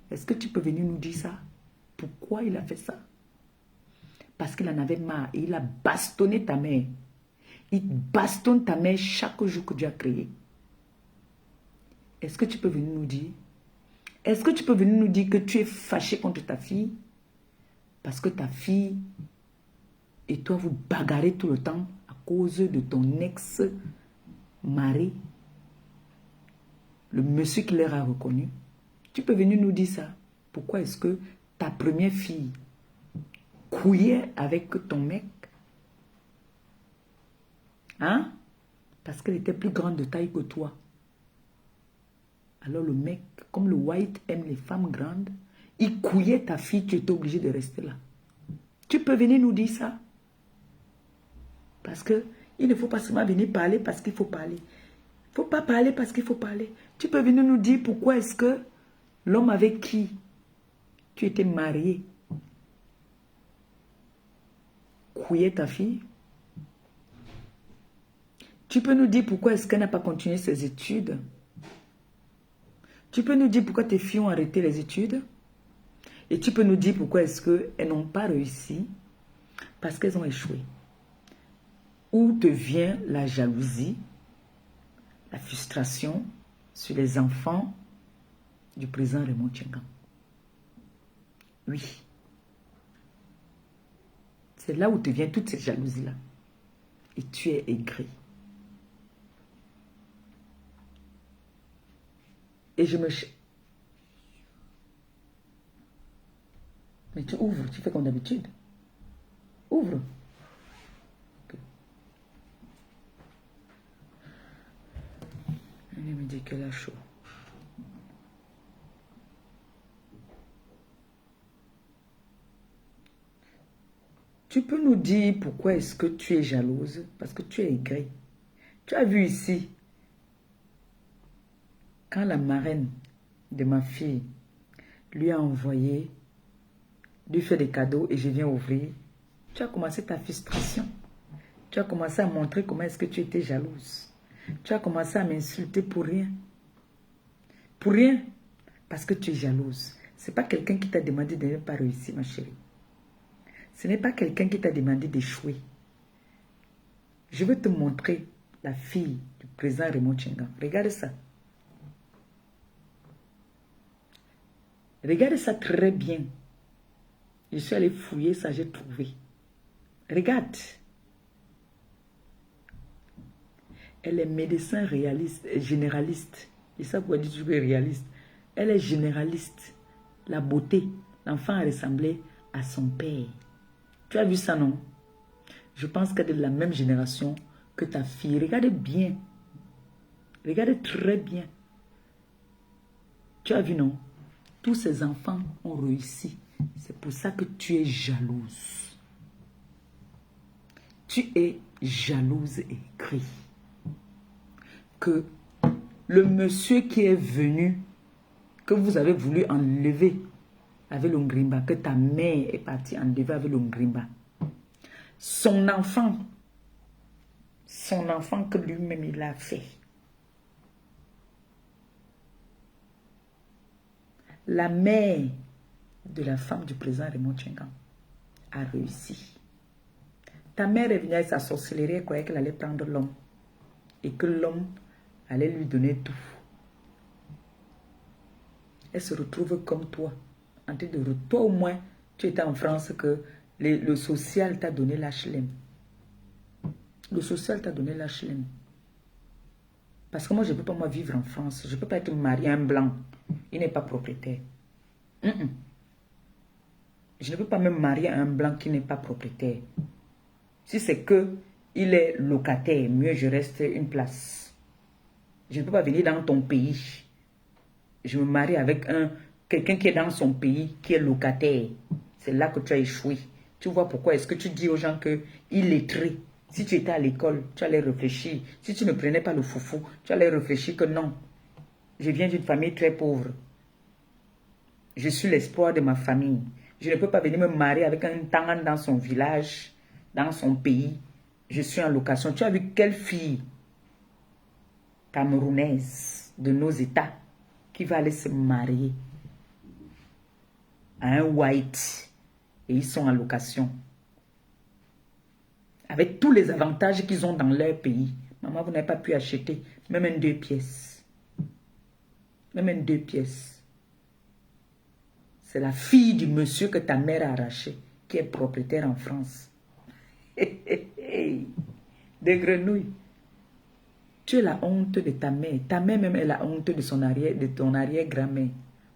Est-ce que tu peux venir nous dire ça? Pourquoi il a fait ça? Parce qu'il en avait marre et il a bastonné ta mère. Il bastonne ta mère chaque jour que Dieu a créé. Est-ce que tu peux venir nous dire? Est-ce que tu peux venir nous dire que tu es fâché contre ta fille? Parce que ta fille et toi, vous bagarrez tout le temps à cause de ton ex-mari, le monsieur qui leur a reconnu. Tu peux venir nous dire ça. Pourquoi est-ce que ta première fille couillait avec ton mec? Hein? Parce qu'elle était plus grande de taille que toi. Alors le mec, comme le white aime les femmes grandes, il couillait ta fille, tu étais obligé de rester là. Tu peux venir nous dire ça? Parce que il ne faut pas seulement venir parler parce qu'il faut parler. Il ne faut pas parler parce qu'il faut parler. Tu peux venir nous dire pourquoi est-ce que l'homme avec qui tu étais marié couillait ta fille? Tu peux nous dire pourquoi est-ce qu'elle n'a pas continué ses études? Tu peux nous dire pourquoi tes filles ont arrêté les études? Et tu peux nous dire pourquoi est-ce qu'elles n'ont pas réussi? Parce qu'elles ont échoué. Où te vient la jalousie, la frustration sur les enfants du président Raymond Tchengan? Oui. C'est là où te vient toute cette jalousie-là. Et tu es aigri. Et je me... Mais tu ouvres, tu fais comme d'habitude. Ouvre. Okay. Il me dit qu'elle a chaud. Tu peux nous dire pourquoi est-ce que tu es jalouse? Parce que tu es aigrie. Tu as vu ici, quand la marraine de ma fille lui a envoyé, lui fait des cadeaux et je viens ouvrir, tu as commencé ta frustration. Tu as commencé à montrer comment est-ce que tu étais jalouse. Tu as commencé à m'insulter pour rien. Pour rien. Parce que tu es jalouse. Ce n'est pas quelqu'un qui t'a demandé de ne pas réussir, ma chérie. Ce n'est pas quelqu'un qui t'a demandé d'échouer. Je veux te montrer la fille du président Raymond Tchengan. Regarde ça. Regarde ça très bien. Je suis allée fouiller ça, j'ai trouvé. Regarde. Elle est médecin généraliste. Et ça, pourquoi dire que réaliste? Elle est généraliste. La beauté. L'enfant a ressemblé à son père. Tu as vu ça, non? Je pense qu'elle est de la même génération que ta fille. Regarde bien. Regarde très bien. Tu as vu, non? Tous ces enfants ont réussi. C'est pour ça que tu es jalouse. Tu es jalouse et aigrie. Que le monsieur qui est venu, que vous avez voulu enlever avec le Ngrimba, que ta mère est partie enlever avec le Ngrimba, son enfant que lui-même il a fait, la mère de la femme du président Raymond Tchengan a réussi. Ta mère est venue avec sa sorcellerie, elle croyait qu'elle allait prendre l'homme et que l'homme allait lui donner tout. Elle se retrouve comme toi. En train de... Toi au moins, tu étais en France que le social t'a donné l'HLM. Le social t'a donné l'HLM. Parce que moi, je ne peux pas vivre en France. Je ne peux pas être marié à un blanc. Il n'est pas propriétaire. Je ne peux pas me marier à un blanc qui n'est pas propriétaire. Si c'est que il est locataire, mieux je reste une place. Je ne peux pas venir dans ton pays. Je me marie avec quelqu'un qui est dans son pays, qui est locataire. C'est là que tu as échoué. Tu vois pourquoi est-ce que tu dis aux gens qu'il est lettré. Si tu étais à l'école, tu allais réfléchir. Si tu ne prenais pas le foufou, tu allais réfléchir que non. Je viens d'une famille très pauvre. Je suis l'espoir de ma famille. Je ne peux pas venir me marier avec un tangan dans son village. dans son pays. Je suis en location. Tu as vu quelle fille camerounaise de nos États qui va aller se marier à un white et ils sont en location. Avec tous les avantages qu'ils ont dans leur pays. Maman, vous n'avez pas pu acheter même un 2 pièces. Même un 2 pièces. C'est la fille du monsieur que ta mère a arraché qui est propriétaire en France. Des grenouilles. Tu es la honte de ta mère. Ta mère même est la honte de ton arrière-grand-mère.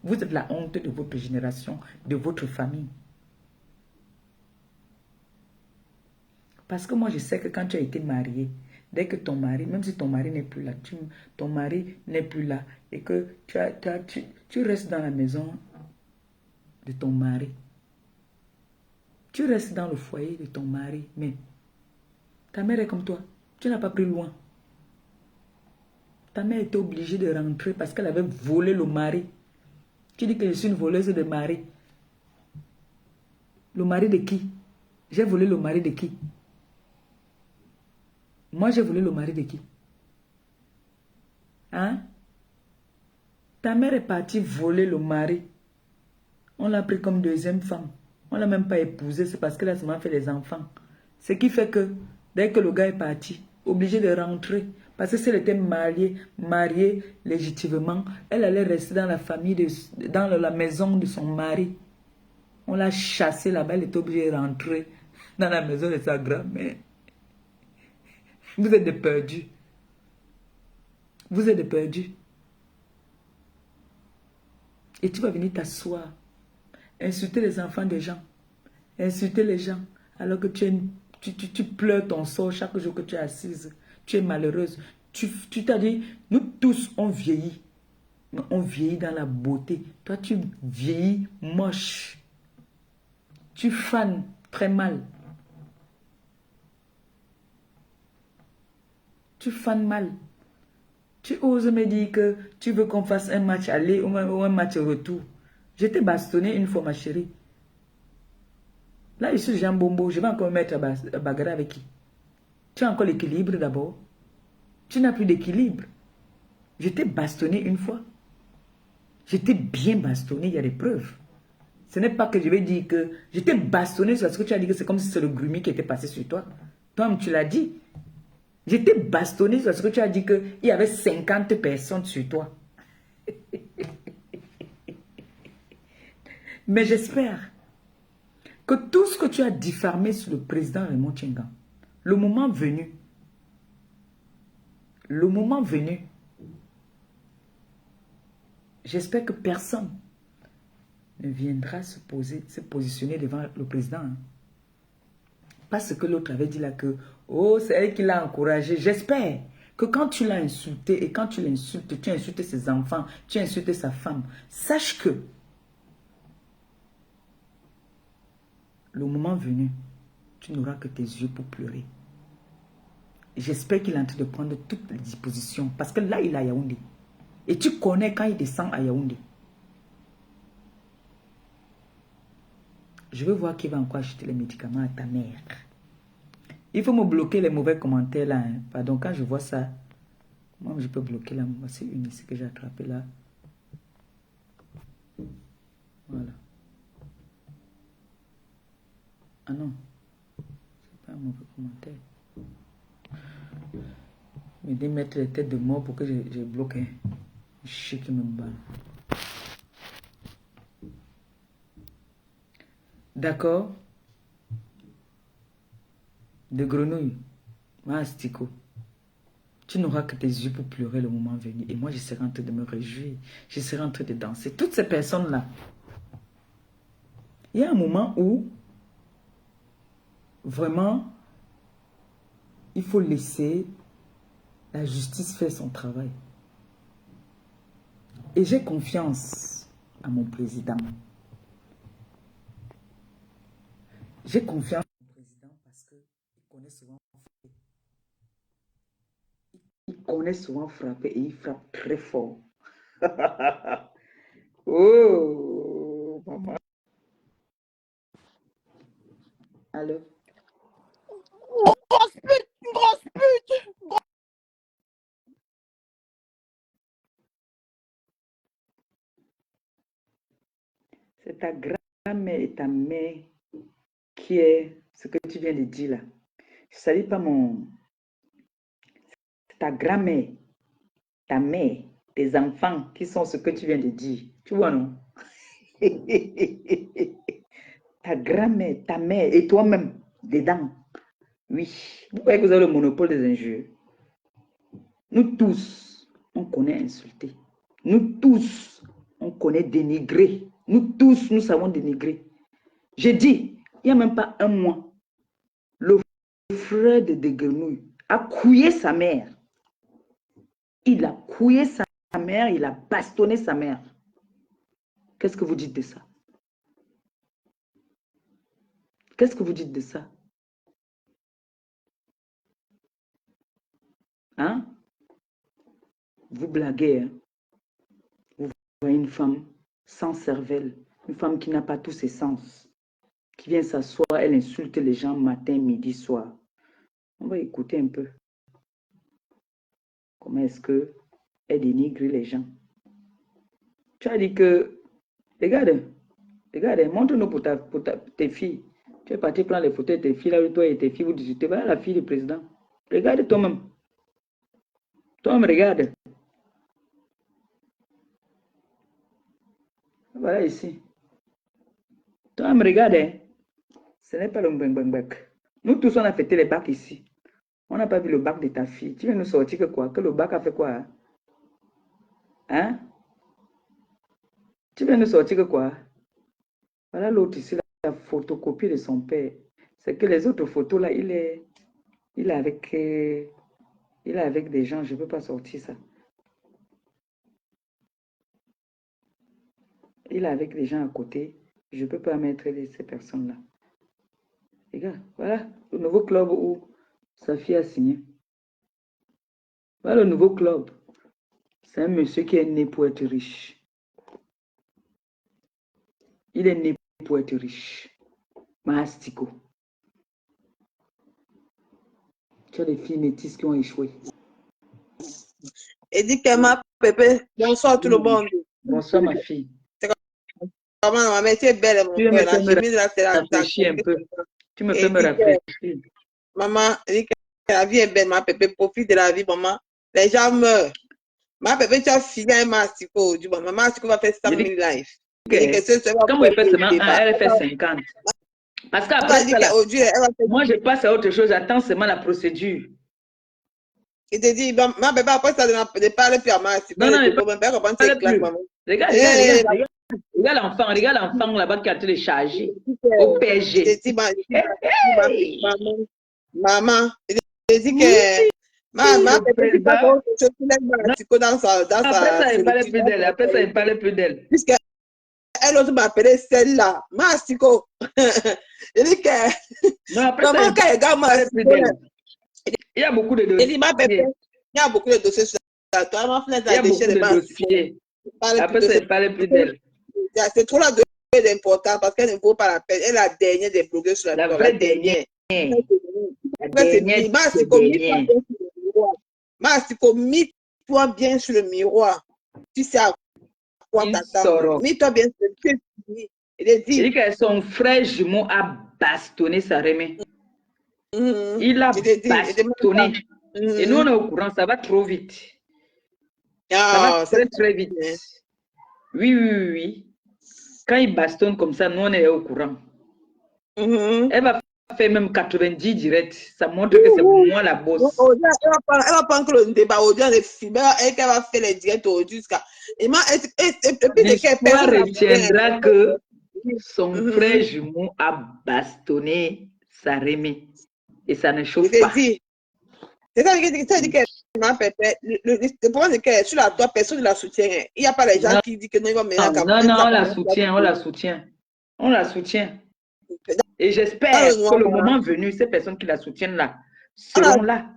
Vous êtes la honte de votre génération, de votre famille. Parce que moi, je sais que quand tu as été marié, dès que ton mari, même si ton mari n'est plus là, ton mari n'est plus là, et que tu restes dans la maison de ton mari. Tu restes dans le foyer de ton mari, mais ta mère est comme toi. Tu n'as pas pris loin. Ta mère était obligée de rentrer parce qu'elle avait volé le mari. Tu dis que je suis une voleuse de mari. Le mari de qui? J'ai volé le mari de qui? Moi, j'ai volé le mari de qui? Hein? Ta mère est partie voler le mari. On l'a pris comme deuxième femme. On ne l'a même pas épousée. C'est parce qu'elle a seulement fait les enfants. Ce qui fait que, dès que le gars est parti, obligé de rentrer. Parce que si elle était mariée légitimement, elle allait rester dans la famille, dans la maison de son mari. On l'a chassée là-bas, elle était obligée de rentrer dans la maison de sa grand-mère. Vous êtes des perdus. Vous êtes des perdus. Et tu vas venir t'asseoir, insulter les enfants des gens, insulter les gens, alors que tu pleures ton sort chaque jour que tu es assise. Tu es malheureuse. Tu t'as dit, nous tous, on vieillit. On vieillit dans la beauté. Toi, tu vieillis moche. Tu fanes très mal. Tu fanes mal. Tu oses me dire que tu veux qu'on fasse un match aller ou un match retour. Je t'ai bastonné une fois, ma chérie. Là, je suis Jean Bombo. Je vais encore me mettre à bagarre avec qui? Tu as encore l'équilibre d'abord. Tu n'as plus d'équilibre. Je t'ai bastonné une fois. Je t'ai bien bastonné, il y a des preuves. Ce n'est pas que je vais dire que je t'ai bastonné parce que tu as dit que c'est comme si c'est le grumier qui était passé sur toi. Toi, tu l'as dit. Je t'ai bastonné parce que tu as dit qu'il y avait 50 personnes sur toi. Mais j'espère que tout ce que tu as diffamé sur le président Raymond Tchengan, le moment venu, j'espère que personne ne viendra se positionner devant le président. Hein. Parce que l'autre avait dit là que, oh, c'est elle qui l'a encouragé. J'espère que quand tu l'as insulté et quand tu l'insultes, tu as insulté ses enfants, tu as insulté sa femme. Sache que le moment venu, tu n'auras que tes yeux pour pleurer. J'espère qu'il est en train de prendre toutes les dispositions. Parce que là, il est à Yaoundé. Et tu connais quand il descend à Yaoundé. Je veux voir qui va encore acheter les médicaments à ta mère. Il faut me bloquer les mauvais commentaires là. Hein. Pardon, quand je vois ça, moi je peux bloquer là. C'est une ici que j'ai attrapée là. Voilà. Ah non. C'est pas un mauvais commentaire. Mais de mettre les têtes de mort pour que je bloque. Hein. Je sais qui me bat. D'accord? De grenouille. Mastico. Tu n'auras que tes yeux pour pleurer le moment venu. Et moi, je serai en train de me réjouir. Je serai en train de danser. Toutes ces personnes-là. Il y a un moment où, vraiment, il faut laisser la justice faire son travail. Et j'ai confiance à mon président. J'ai confiance à mon président parce qu'il connaît souvent frapper. Il connaît souvent frapper et il frappe très fort. Oh, maman. Allô? C'est ta grand-mère et ta mère qui est ce que tu viens de dire là. Je ne salue pas mon... C'est ta grand-mère, ta mère, tes enfants qui sont ce que tu viens de dire. Tu vois, non? Ta grand-mère, ta mère et toi-même, dedans. Oui. Vous voyez que vous avez le monopole des injures. Nous tous, on connaît insulter. Nous tous, on connaît dénigrer. Nous tous, nous savons dénigrer. J'ai dit, il n'y a même pas un mois, le frère de Degrenouille a couillé sa mère. Il a couillé sa mère, il a bastonné sa mère. Qu'est-ce que vous dites de ça? Qu'est-ce que vous dites de ça? Hein? Vous blaguez, hein? Vous voyez une femme sans cervelle, une femme qui n'a pas tous ses sens, qui vient s'asseoir, elle insulte les gens matin, midi, soir. On va écouter un peu. Comment est-ce qu'elle dénigre les gens? Tu as dit que, regarde, montre-nous pour tes filles. Tu es parti prendre les photos de tes filles, là où toi et tes filles, vous discutez. Voilà la fille du président. Regarde toi-même. Toi-même, regarde. Voilà ici. Toi-même, regarde. Hein. Ce n'est pas le bac. Nous tous, on a fêté les bacs ici. On n'a pas vu le bac de ta fille. Tu viens nous sortir que quoi? Que le bac a fait quoi? Hein? Tu viens nous sortir que quoi? Voilà l'autre ici, la photocopie de son père. C'est que les autres photos là, il est avec des gens. Je ne peux pas sortir ça. Il est avec des gens à côté. Je ne peux pas mettre ces personnes-là. Regarde, voilà le nouveau club où sa fille a signé. Voilà le nouveau club. C'est un monsieur qui est né pour être riche. Il est né pour être riche. Mahastico. Tu as des filles métisses qui ont échoué. Et dit que ma pépé, bonsoir tout le monde. Bonsoir ma fille. Comment ma mère, tu es belle, mon frère. La chemise là, c'est la rafraîchir un peu. Tu me fais me rafraîchir. Maman, dit que la vie est belle, ma pépé, profite de la vie, maman. Les gens meurent. Ma pépé, tu as fini un mastico. Maman, mastico va faire 100 000 lives. Quand vous faites seulement un, elle fait 50. Parce qu'après ça, moi je passe à autre chose, j'attends seulement la procédure. Il te dit, ma bébé, après ça, ne parle plus à moi. Non, regarde l'enfant là-bas qui a téléchargé au PSG. Maman, il te dit que ma bébé, dans sa. Après ça, il ne parlait plus d'elle. Puisque elle aussi m'appelait celle-là, Mastico. Il dit que. Non, après ça, il y a beaucoup de dossiers. Il dit, ma bébé, il y a beaucoup de dossiers sur la toi. Il y a beaucoup de dossiers. Après ça, il ne parlait plus d'elle. C'est trop la dossier d'important parce qu'elle ne vaut pas la peine. Elle est la dernière des blogueurs sur la vraie dernière. Mastico, mets-toi bien sur le miroir. Tu sais à quoi t'attends. Mets-toi bien sur le miroir. Il dit que son frère jumeau a bastonné sa remée. Il a bastonné. Et nous, on est au courant, ça va trop vite. Ça va très, très vite. Oui. Quand il bastonne comme ça, nous, on est au courant. Elle va faire même 90 directs. Ça montre que c'est moi la bosse. Elle va prendre le débat audio des films. Elle va faire les directs audio jusqu'à. L'histoire retiendra que son frère jumeau a bastonné sa remée. Et ça ne chauffe pas. C'est ça que le problème, c'est que sur la toi, personne ne la soutient. Il n'y a pas les gens qui disent que non, ils vont mener Non, on la soutient. Et j'espère que le moment venu, ces personnes qui la soutiennent là seront là.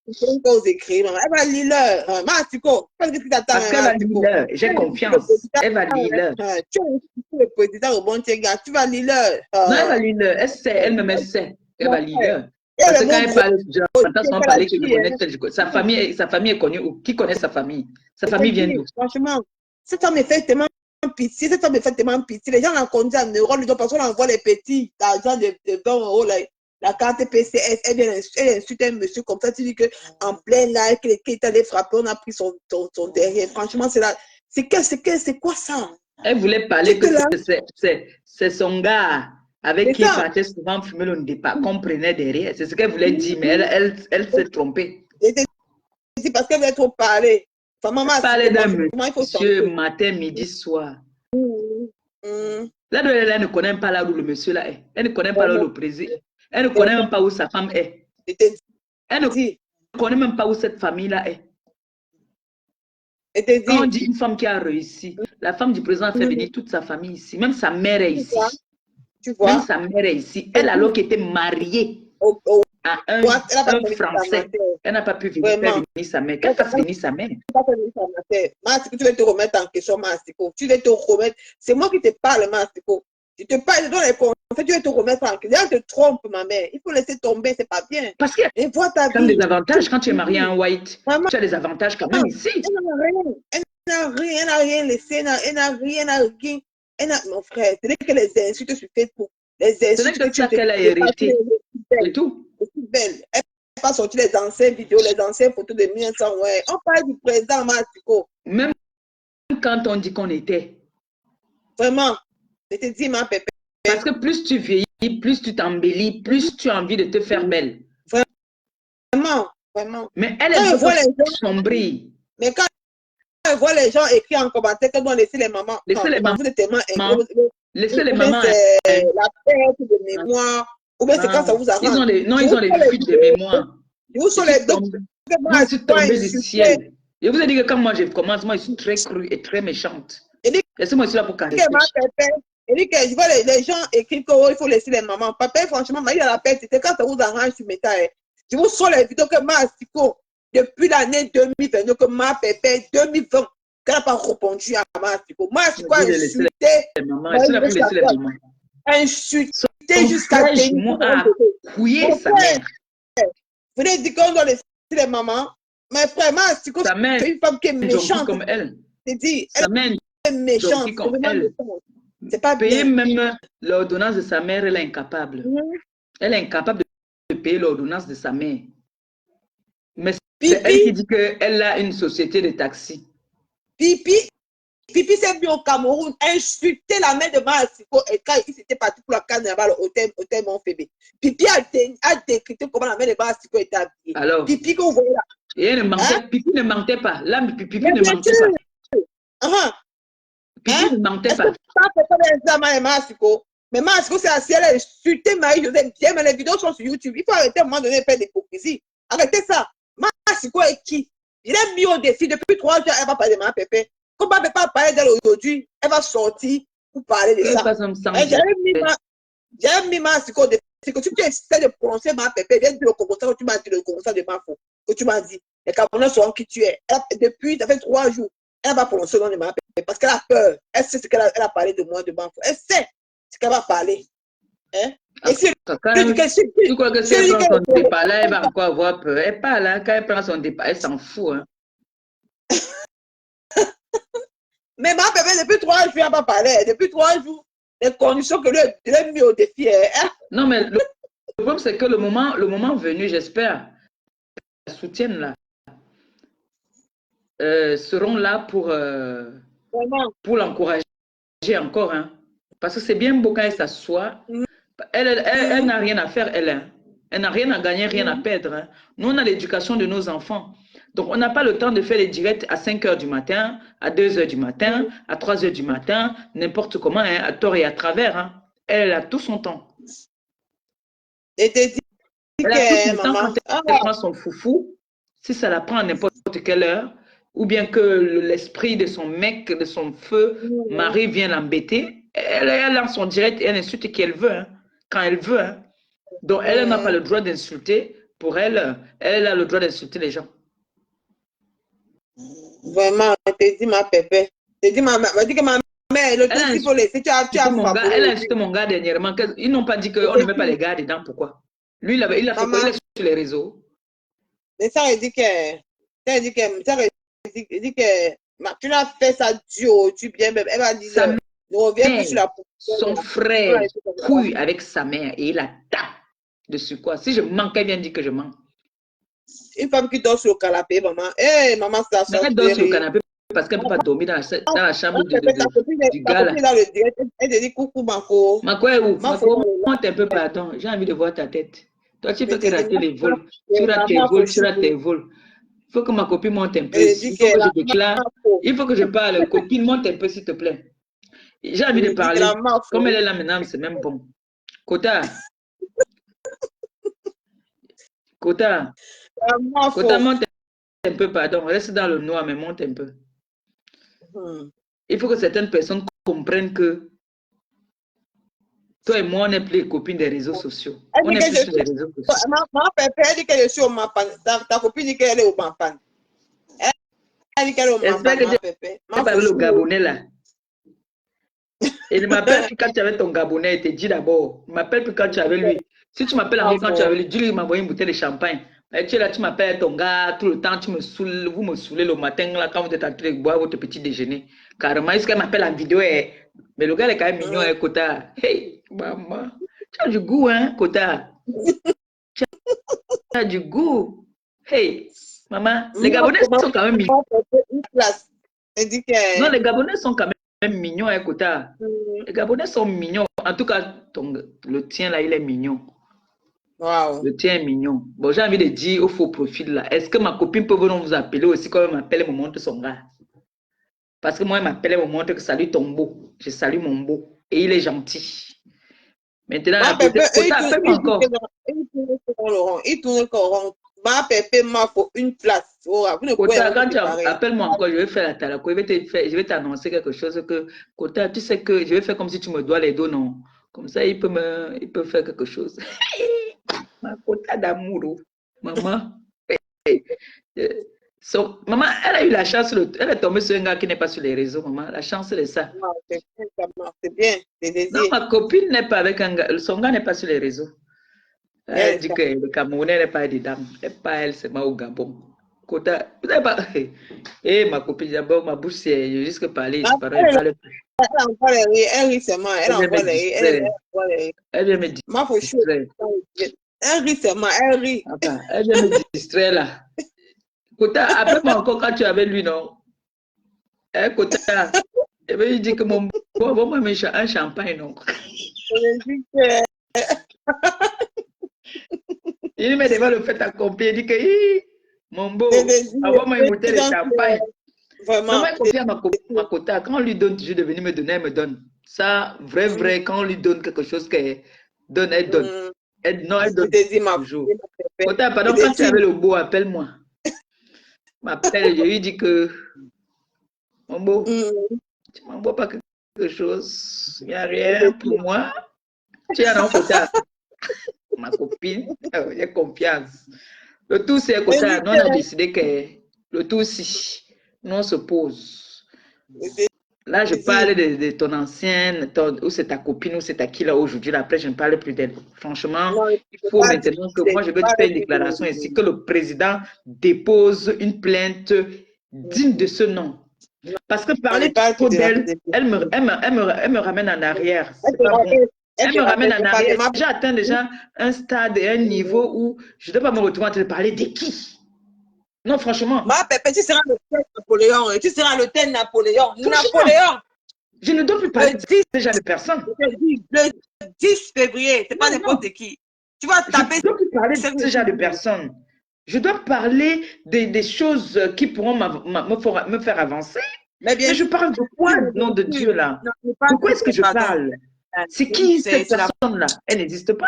Elle va lire l'heure. Mastico, parce qu'elle va lire l'heure. J'ai confiance. Elle va lire l'heure. Tu es le président au bon gars. Tu vas lire l'heure. Non, elle va lire l'heure. Elle sait, elle-même sait. Elle va lire l'heure. Parce que quand elle parle, j'entends parler que je connais sa famille est connue. Qui connaît sa famille? Sa famille vient d'où? Franchement, cet homme est fait tellement pitié. Cette femme me fait tellement pitié. Les gens l'ont conduit à Neuron, parce qu'on envoie les petits d'argent de 20 euros, la carte PCS. Elle insulte un monsieur comme ça. Tu dis qu'en plein live, qu'il est allé frapper, on a pris son derrière. Franchement, c'est quoi ça? Elle voulait parler que c'est son gars avec qui il partait souvent fumer le départ, qu'on prenait derrière. C'est ce qu'elle voulait dire, mais elle s'est trompée. C'est parce qu'elle voulait trop parler. Maman, parler d'un monsieur matin, midi, soir. Là, elle ne connaît pas là où le monsieur là est. Elle ne connaît pas là où le président. Elle ne connaît même pas où sa femme est. Elle ne connaît même pas où cette famille là est. Quand on dit une femme qui a réussi, la femme du président a fait venir toute sa famille ici. Même sa mère est ici. Tu vois? Même sa mère est ici. Elle, alors qu'elle était mariée à un Français, elle n'a pas pu faire venir sa mère. Qu'elle fasse venir sa mère. Mastico, tu veux te remettre en question, Mastico. Tu veux te remettre. C'est moi qui te parle, Mastico. Je te parle, je donne les conseils, tu veux te remettre en question. Là, tu te trompes, ma mère. Il faut laisser tomber, c'est pas bien. Parce que tu as des avantages quand tu es marié à un white. Maman, tu as des avantages quand même ici. Elle n'a rien laissé, elle n'a rien. Mon frère, c'est que les insultes sur Facebook. Les insultes que ça qu'elle a hérité. C'est tout. C'est belle. Elle n'a pas sorti les anciennes vidéos, les anciennes photos de 1900. Ouais. On parle du président Mastico. Même quand on dit qu'on était. Vraiment. Je te dis, ma pépé. Parce que plus tu vieillis, plus tu t'embellis, plus tu as envie de te faire belle. Vraiment. Vraiment. Mais elle est sombrie. Mais quand elle voit les gens écrire en commentaire qu'elle doit laisser les mamans. Laisser les mamans. Laisser les mamans. C'est la perte de mémoire. Ou bien c'est quand ça vous arrange. Ils ont les fuites de mémoire. Où sont les deux? Moi, je suis tombée du ciel. Je vous ai dit que quand moi je commence, moi je suis très crue et très méchante. Laissez-moi ici là pour caresser. Il dit que je vois les gens écrivent qu'il faut laisser les mamans. Papa, franchement, Marie à la perte, c'était quand ça vous arrange sur mes tailles. Je vous sors les vidéos que Mastico, depuis l'année 2022, que ma pépé 2020, qu'elle n'a pas répondu à Mastico. Mastico a insulté. Insulté jusqu'à couiller sa mère. Vous voulez dire qu'on doit laisser les mamans? Mais frère, Mastico, c'est une femme qui est méchante. Comme elle. C'est dit, sa mère est méchante. Comme elle. C'est pas payer bien. Même l'ordonnance de sa mère, elle est incapable. Elle est incapable de payer l'ordonnance de sa mère. Mais c'est elle qui dit qu'elle a une société de taxi. Pipi s'est mis au Cameroun, insulter la mère de Mastico et quand il s'était parti pour la carnaval au thème Montfébé. Pipi a décrété comment la mère de Mastico était habillée. Alors, Pipi qu'on voyait là. Et elle ne mentait, Pipi ne mentait pas. Là, Pipi ne mentait pas. Pipi ne mentait pas. Mais Mastico, c'est assis, elle a insulté Marie-Joseph. Mais les vidéos sont sur YouTube. Il faut arrêter à un moment donné de faire des hypocrisies. Arrêtez ça. Mastico est qui? Il est mis au défi depuis 3 jours. Elle va parler de ma pépé. Comme elle ne peut pas parler d'elle aujourd'hui, elle va sortir pour parler de ça. J'ai mis Mastico au défi. C'est que tu essaies de prononcer ma pépé. Viens de le commencer que tu m'as dit, le commencer de ma faute. Que tu m'as dit. Les Camerounais sauront qui tu es. Depuis, ça fait 3 jours. Elle va prononcer le nom de ma pépé parce qu'elle a peur. Elle sait ce qu'elle a parlé de moi, de ma faute. Elle sait ce qu'elle va parler. Hein? Et si tu crois que si elle prend son départ, là, elle va encore avoir peur. Elle parle là, quand elle prend son départ, elle s'en fout. Hein. Mais ma bébé, depuis 3 jours, elle n'a pas parlé. Depuis 3 jours, les conditions que lui a mis au défi. Hein? Non, mais le problème, c'est que le moment venu, j'espère, la soutiennent là, seront là pour l'encourager encore. Hein. Parce que c'est bien beau quand elle s'assoit. Elle n'a rien à faire, elle. Hein. Elle n'a rien à gagner, rien à perdre. Hein. Nous, on a l'éducation de nos enfants. Donc, on n'a pas le temps de faire les directs à 5 h du matin, à 2 h du matin, à 3 h du matin, n'importe comment, hein, à tort et à travers. Hein. Elle a tout son temps. Et te dis elle a tout son temps quand elle prend son foufou, si ça la prend à n'importe quelle heure, ou bien que l'esprit de son mec, de son feu, mari vient l'embêter, elle lance son direct et elle insulte qui elle veut, hein, quand elle veut. Hein. Donc, elle n'a pas le droit d'insulter. Pour elle, elle a le droit d'insulter les gens. Vraiment, je te dis ma pépé. Je te dis que ma mère, le tout, il faut laisser. Tu as elle a insulté mon gars dernièrement. Ils n'ont pas dit qu'on ne met pas les gars dedans. Pourquoi? Lui, il a fait quoi? Il est sur les réseaux. Mais ça, il dit que Tu l'as fait ça dur, tu bien même. Elle va dire, Sa ne reviens plus mère, sur la position. son frère couille avec sa mère et il la tape dessus quoi. Si je manque, elle vient dire que je manque. Une femme qui dort sur le canapé, maman. Hé, maman, ça Mais elle dort sur le canapé parce qu'elle ne peut pas dormir dans la chambre du gars là. Elle te dit coucou, Marco. Mako est où? Marco, Mako, monte un peu, pardon. J'ai envie de voir ta tête. Toi, tu fais que Mais rater les vols. Tu maman, rates tes maman, vols, tu rates tes vols. Il faut que ma copine monte un peu. Elle Il dit faut que qu'elle je a déclare. Marco. Il faut que je parle. Copine, monte un peu, s'il te plaît. J'ai envie de Elle dit parler. qu'elle a Marco. Comme elle est là maintenant, c'est même bon. Kota. Kota. Elle a Marco. Kota, monte un peu, pardon. Reste dans le noir, mais monte un peu. Il faut que certaines personnes comprennent que toi et moi, on n'est plus les copines des réseaux sociaux. On est plus sur les réseaux sociaux. Maman Pépé, elle dit qu'elle est sur ma panne. Ta copine dit qu'elle est au Mapan. Elle dit qu'elle est au Mapan, maman Pépé. Tu parles le Gabonais là. Et ne m'appelle plus quand tu avais ton Gabonais. Il te dit d'abord. Ne m'appelle plus quand tu avais lui. Si tu m'appelles encore quand tu avais lui, dis-lui qu'il m'a envoyé une bouteille de champagne. Et tu es là, tu m'appelles ton gars tout le temps. Tu me saoules, vous me saoulez le matin là quand vous êtes en train de boire votre petit déjeuner. Carrément, est-ce qu'elle m'appelle en vidéo? Mais le gars est quand même mignon, Kota. Hey, maman. Tu as du goût, hein, Kota. Tu as du goût. Hey, maman. Les Gabonais sont quand même mignons. Non, les Gabonais sont quand même mignons, hein, Kota. Les Gabonais sont mignons. En tout cas, le tien là, il est mignon. Wow. Le tien est mignon. Bon, j'ai envie de dire au faux profil là. Est-ce que ma copine peut venir vous appeler aussi quand elle m'appelle et me montre son gars? Parce que moi, elle m'appelle et me montre que salut ton beau. Je salue mon beau. Et il est gentil. Maintenant, appelle-moi encore. Il tourne le rond. Ma Pépé m'a fait une place. Kota, quand tu appelles-moi encore, je vais faire la talako. Je vais t'annoncer quelque chose que, Kota, tu sais que je vais faire comme si tu me dois les dos, non? Comme ça, il peut faire quelque chose. Ma Kota d'amour, maman. Maman, elle a eu la chance, elle est tombée sur un gars qui n'est pas sur les réseaux, maman. La chance, c'est ça. C'est bien, c'est non, ma copine n'est pas avec un gars, son gars n'est pas sur les réseaux. Elle dit que le Camerounais n'est pas dedans. Elle n'est pas elle, c'est moi au Gabon. Kota, vous n'avez pas. Ma copine, d'abord, ma bouche, c'est juste parler. Elle envoie les rires, elle rit seulement, elle envoie les rires, elle vient me distraire. Elle rit seulement, elle rit. Elle vient me distraire là. Kota, appelle-moi encore quand tu es avec lui, non? Kota, je vais lui dire que mon beau, moi, un champagne, non? Il me devant le fait accompli, il dit que, mon beau, envoie-moi une bouteille de champagne. Vraiment. Moi, je confie à ma Kota. Quand on lui donne toujours de venir me donner, elle me donne. Ça, vrai, quand on lui donne quelque chose qu'elle donne, elle donne. Elle donne toujours. Kota, pardon, quand tu avais le beau, appelle-moi. M'appelle, je lui dis que, mon beau, tu ne m'envoies pas quelque chose, il n'y a rien pour moi. Tu es en Kota. Ma copine, j'ai confiance. Le tout, c'est Kota. Nous, on a décidé que le tout, si nous, on se pose. Là, je parle de ton ancienne, ou c'est ta copine, ou c'est ta qui là aujourd'hui. Après, je ne parle plus d'elle. Franchement, il faut maintenant que moi, je vais te faire une déclaration ici, que le président dépose une plainte digne de ce nom. Parce que parler trop d'elle, elle me ramène en arrière. C'est pas bon. Elle me ramène en arrière. J'atteins déjà un stade et un niveau où je ne dois pas me retrouver en train de parler de qui? Non, franchement. Ma Pépé, tu seras le tel Napoléon. Tu seras le tel Napoléon. Napoléon. Je ne dois plus parler de déjà de personne. Le 10 février, c'est pas n'importe qui. Tu vas taper. Je ne dois plus parler déjà de personne. Je dois parler des choses qui pourront me faire avancer. Mais je parle de quoi, nom de Dieu, là? De quoi est-ce que je parle? C'est qui cette personne-là? Elle n'existe pas.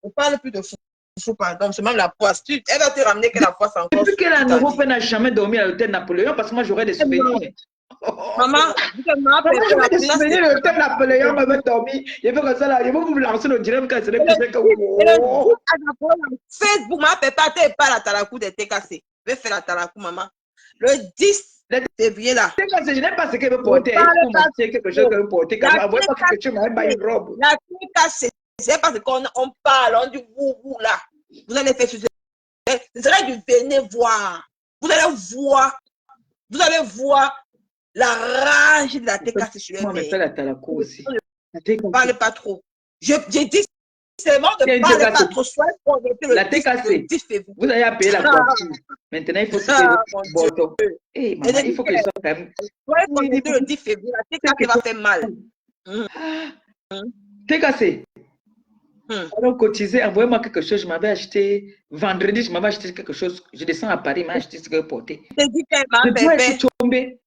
On ne parle plus de fou, pardon. C'est même la poisse. Elle va te ramener que la poisse encore. Depuis qu'elle a nouveau, elle n'a jamais dormi à l'hôtel Napoléon parce que moi, j'aurais des souvenirs. Maman, je vais des souvenirs de l'hôtel Napoléon, elle va dormir. Je vais comme ça, là. Je vais vous lancer le direct quand c'est le Facebook, ma Pépé, t'es pas la talakou de TKC. Je vais faire la talakou, maman. Le 10 février, là. Je n'ai pas ce qu'elle veut porter. Elle quelque chose qu'elle veut porter. Quand elle voit quelque chose, elle m'a une robe. La TKC, c'est parce qu'on parle, on dit vous là. Vous allez faire ce serait du venez voir. Vous allez voir. La rage de la TK, c'est sur Moi, me elle. fait la talaco aussi. La Ne TKC. parle pas trop. J'ai dit seulement Il y a ne une parle pas TKC. trop. Soyez connectés La le TKC. 10 février. Vous avez à payer la coiffure. Maintenant, il faut se payer Ah, mon le Dieu. bâton. Eh, Et maman, j'ai il dit faut que que je sois quand même. soyez Oui, connectés le 10 février. La c'est TK va quelque faire mal. chose. TKC. Alors, cotiser, envoyez-moi quelque chose. Je m'avais acheté, vendredi, je m'avais acheté quelque chose. Je descends à Paris, m'a acheté ce que je portais. J'ai dit qu'elle m'a Je dois fait. être tombé.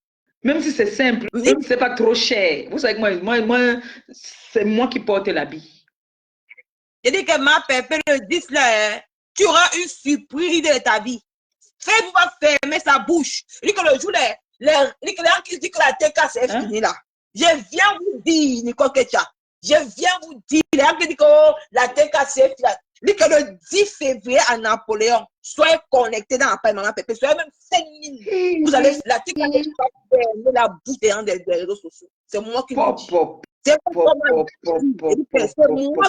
Même si c'est simple, Oui. même si c'est pas trop cher. Vous savez que moi c'est moi qui porte l'habit. J'ai dit que ma pépé le 10 là, tu auras une surprise de ta vie. Facebook va fermer sa bouche. Il dit que le jour, les clients qui disent que la TK c'est fini là. Je viens vous dire, Nicole Ketia, je viens vous dire, les gens qui disent que oh, la TK c'est fini. Il dit que le 10 février à Napoléon, soyez connectés dans la paille, maman pépé, soyez même 5000. Vous allez, la TK va fermer la bouche des gens des réseaux sociaux. C'est moi qui vous dis. C'est moi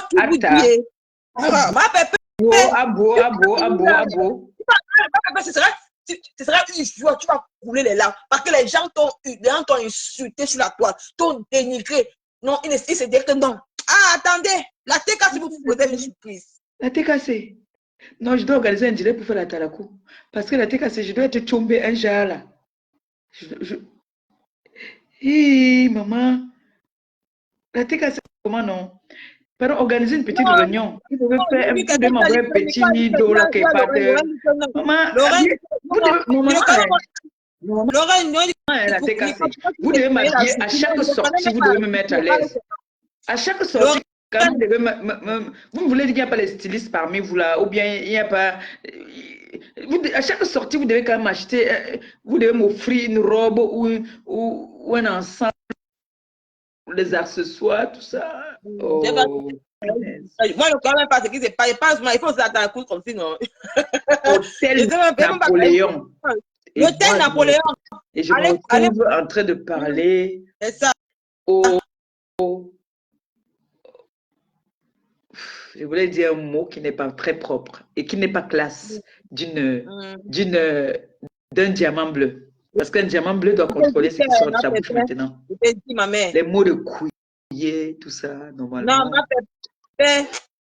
qui vous dis. Ma pépé. Abo. Ce sera une joie, tu vas couler les larmes. Parce que les gens t'ont insulté sur la toile, t'ont dénigré. Non, ils se disent que non. Ah, attendez, la TK, si vous posez une surprise. La TKC. Non, je dois organiser un dîner pour faire la talakou. Parce que la TKC, je dois être tombé un jour là. Hi, maman. La TKC, comment non? Pardon, organiser une petite réunion. Vous devez faire un peu de m'envoyer un petit nido là qui est pas de. Maman, la TKC. Vous devez m'habiller à chaque sortie, vous devez me mettre à l'aise. À chaque sortie, quand vous devez vous me voulez dire qu'il n'y a pas les stylistes parmi vous là, ou bien il n'y a pas. À chaque sortie, vous devez quand même acheter, vous devez m'offrir une robe ou un ensemble, les accessoires, tout ça. Oh. Moi, je ne connais même pas ce qui se passe. Il faut s'attendre comme si non. Hôtel Napoléon. L'hôtel Napoléon. Et je me retrouve en train de parler je voulais dire un mot qui n'est pas très propre et qui n'est pas classe d'un diamant bleu. Parce qu'un diamant bleu doit contrôler ce qui sort de sa bouche maintenant. Les mots de couiller, tout ça, normalement. Non, ma pépé,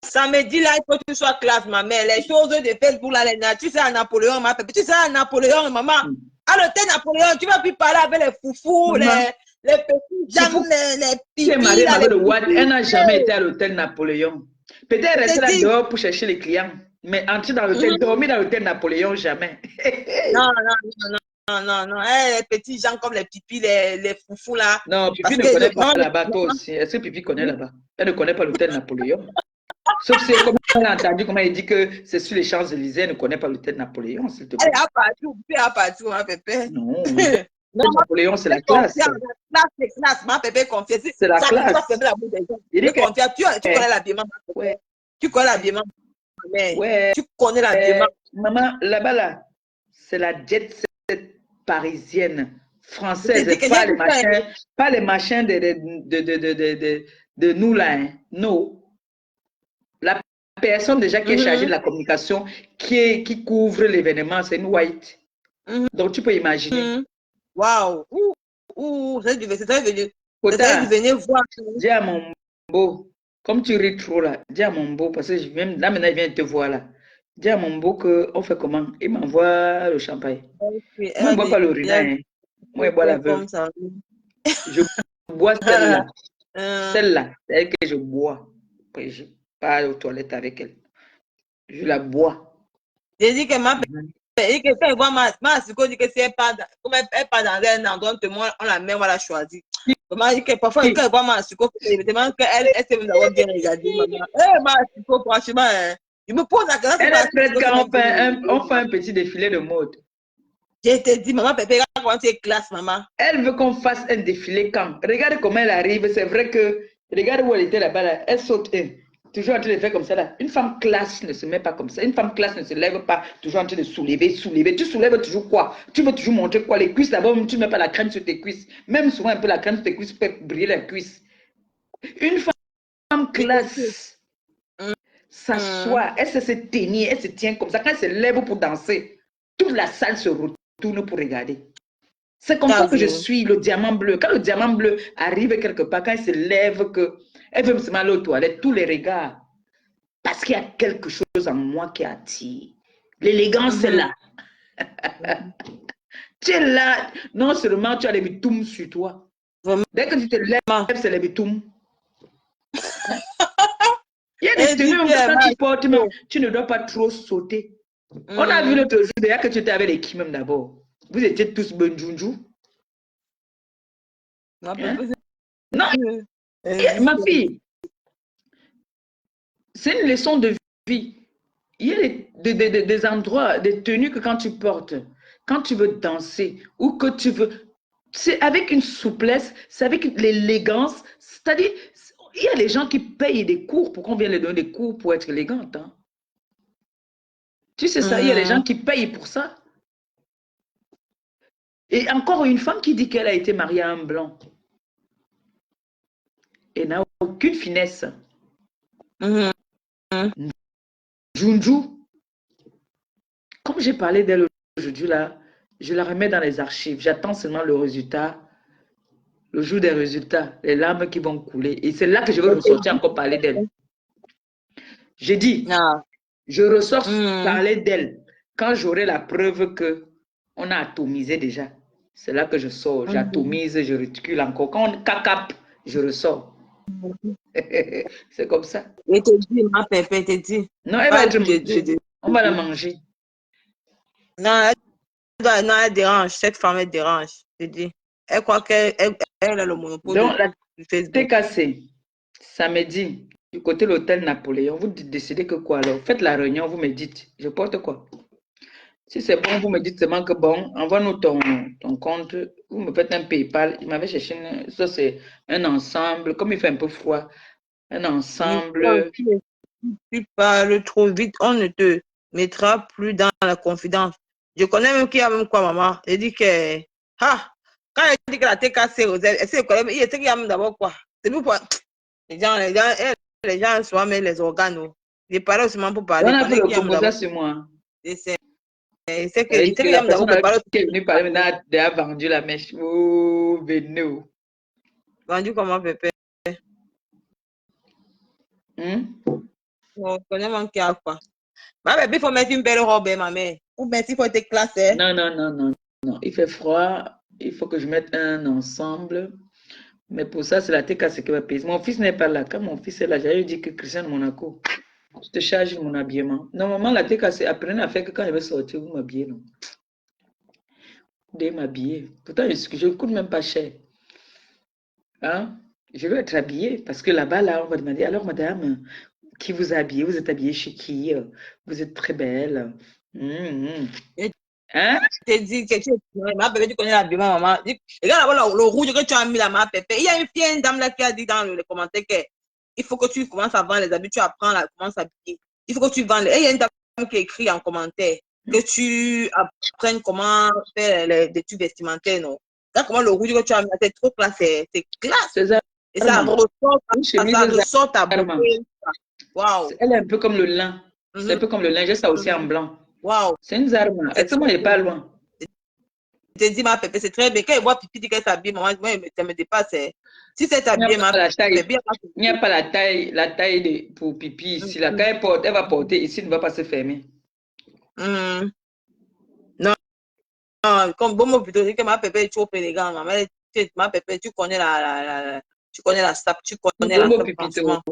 samedi là, il faut que tu sois classe, ma mère. Les choses de Facebook là, tu sais à Napoléon, ma pépé. Tu sais à Napoléon, maman. À l'hôtel Napoléon, tu vas plus parler avec les foufous, les petits gens, les pipis. Elle n'a jamais été à l'hôtel Napoléon. Peut-être rester là dehors pour chercher les clients. Mais entrer dans l'hôtel, dormir dans l'hôtel Napoléon, jamais. Non. Les petits gens comme les pipis, les foufous là. Non, Pipi ne connaît pas là-bas, toi aussi. Est-ce que Pipi connaît là-bas? Elle ne connaît pas l'hôtel Napoléon. Sauf si, comme elle a entendu, comment il dit que c'est sur les Champs-Élysées, elle ne connaît pas l'hôtel Napoléon, s'il te plaît. Elle est à partout, ma pépé. Non. Napoléon, c'est la classe. C'est la classe, ma pépé, confie. C'est la classe. Tu connais l'habillement. Ouais. Tu connais l'habillement. Ouais. Tu connais l'habillement. Maman, là-bas, là, c'est la jet set parisienne, française, pas les machins de nous là. Hein. Non. La personne déjà qui est chargée de la communication, qui couvre l'événement, c'est une white. Donc, tu peux imaginer. Waouh! C'est venir voir. Dis à mon beau, comme tu ris trop là, dis à mon beau, parce que là maintenant il vient te voir là. Dis à mon beau qu'on fait comment? Il m'envoie le champagne. Moi, je ne bois pas le raisin. Hein. Moi, je bois la veuve. Je bois celle-là. Celle-là, c'est elle que je bois. Après, je pars aux toilettes avec elle. Je la bois. J'ai dit que ma et que quand elle voit ma Siko dit que si elle part dans un endroit, on la met, on va la choisir. Parfois, quand elle voit ma Siko, elle me demande qu'elle sait même d'avoir bien regardé. Ma Siko, franchement, je me pose la question. Elle est prête quand on fait un petit défilé de mode. Je te dis, maman, pépé, quand tu es classe, maman. Elle veut qu'on fasse un défilé quand. Regarde comment elle arrive. C'est vrai que, regarde où elle était là-bas, là. Elle saute toujours en train de faire comme ça là. Une femme classe ne se met pas comme ça. Une femme classe ne se lève pas toujours en train de soulever. Tu soulèves toujours quoi? Tu veux toujours montrer quoi? Les cuisses d'abord, tu ne mets pas la crème sur tes cuisses. Même souvent un peu la crème sur tes cuisses peut briller les cuisses. Une femme classe s'assoit, elle se tenir, elle se tient comme ça. Quand elle se lève pour danser, toute la salle se retourne pour regarder. C'est comme T'as ça que je vu? suis le diamant bleu. Quand le diamant bleu arrive quelque part, quand il se lève, que elle veut se mettre aller aux toilettes, tous les regards. Parce qu'il y a quelque chose en moi qui attire. L'élégance est là. Tu es là. Non seulement tu as les bitoums sur toi. Vraiment. Dès que tu te lèves, c'est les bitoums. Il y a des Elle dit tenues, qu'elle quand va tu portes, acheter. tu ne dois pas trop sauter. On a vu l'autre jour, déjà que tu étais avec les qui même d'abord. Vous étiez tous bonjoujou. Ma Hein? pépé, Non, elle dit ma que- fille, c'est une leçon de vie. Il y a des endroits, des tenues que quand tu portes, quand tu veux danser ou que tu veux, c'est avec une souplesse, c'est avec l'élégance. C'est-à-dire, il y a des gens qui payent des cours pour qu'on vienne leur donner des cours pour être élégante. Hein. Tu sais ça, il y a des gens qui payent pour ça. Et encore une femme qui dit qu'elle a été mariée à un blanc et n'a aucune finesse. Junju, comme j'ai parlé d'elle aujourd'hui là, je la remets dans les archives. J'attends seulement le résultat, le jour des résultats, les larmes qui vont couler. Et c'est là que je vais ressortir encore parler d'elle. J'ai dit, Ah. je ressors parler d'elle quand j'aurai la preuve que on a atomisé déjà. C'est là que je sors, j'atomise, je réticule encore. Quand on cacape, je ressors. C'est comme ça. Et te dit, ma pépé, te dit. Non, elle va être mangée. On va la manger. Non, non, elle dérange. Cette femme, elle dérange. Je dis. Elle croit qu'elle elle a le monopole Donc, la du Facebook. TKC, samedi, du côté de l'hôtel Napoléon, vous décidez que quoi alors? Faites la réunion, vous me dites. Je porte quoi? Si c'est bon, vous me dites seulement que bon, envoie-nous ton compte. Vous me faites un PayPal. Il m'avait cherché, ça c'est un ensemble, comme il fait un peu froid, un ensemble. Tu parles trop vite, on ne te mettra plus dans la confidence. Je connais même qui a même quoi, maman. Elle dit que, ah, quand elle dit que la TKC, elle sait quoi, il était qu'il y a même d'abord quoi. C'est pour les gens souvent mettent les organes. Il parlait aussi pour parler. On a fait Pendant le qu'il y a même proposal d'abord. sur moi. C'est que, Elle il dit était que qu'il y a la même d'abord personne préparé. qui est venue parler maintenant a déjà vendu la mèche. Oh, venez. Vendu comment, Pépé? On connaît même qui a quoi. Ma bébé, il faut mettre une belle robe, ma mère. Ou bien, il faut être classé. Non, non, non, non, non. Il fait froid. Il faut que je mette un ensemble. Mais pour ça, c'est la TKC qui va payer. Mon fils n'est pas là. Quand mon fils est là, j'avais dit que Christian de Monaco, je te charge mon habillement. Normalement, la TKC, apprenez à faire que quand il va sortir, vous m'habillez, non? Vous devez m'habiller. Pourtant, je ne coûte même pas cher. Hein? Je veux être habillée parce que là-bas, là, on va demander, alors madame, qui vous a habillé? Vous êtes habillée chez qui? Vous êtes très belle. Hein? Je te dis que ma bébé, tu connais l'habillement, maman. Regarde là, le rouge que tu as mis là, ma pépé. Il y a une fille, une dame là qui a dit dans les commentaires qu'il faut que tu commences à vendre les habits, tu apprends là, comment s'habiller. Il faut que tu vendes. Et il y a une dame qui écrit en commentaire que tu apprennes comment faire des tubes vestimentaires, non? Regarde comment le rouge que tu as mis, c'est trop classe, c'est classe. Et ça ressort ta beauté. Wow. Elle est un peu comme le lin. C'est un peu comme le lin. J'ai ça aussi en blanc. Wow. C'est une zarma. Exactement, elle n'est pas loin. Je te dis, ma pépé, c'est très bien. Quand elle voit Pipi dit qu'elle s'habille, moi, ça me dépasse. Si c'est habillé, ma pépé, bien. Il n'y a pas la taille pour Pipi ici. Quand elle porte, elle va porter ici, ne va pas se fermer. Non, non, comme bon mot plutôt, c'est que ma pépé est trop élégante. Ma pépé, tu connais tu connais la sape, tu connais la sape, franchement.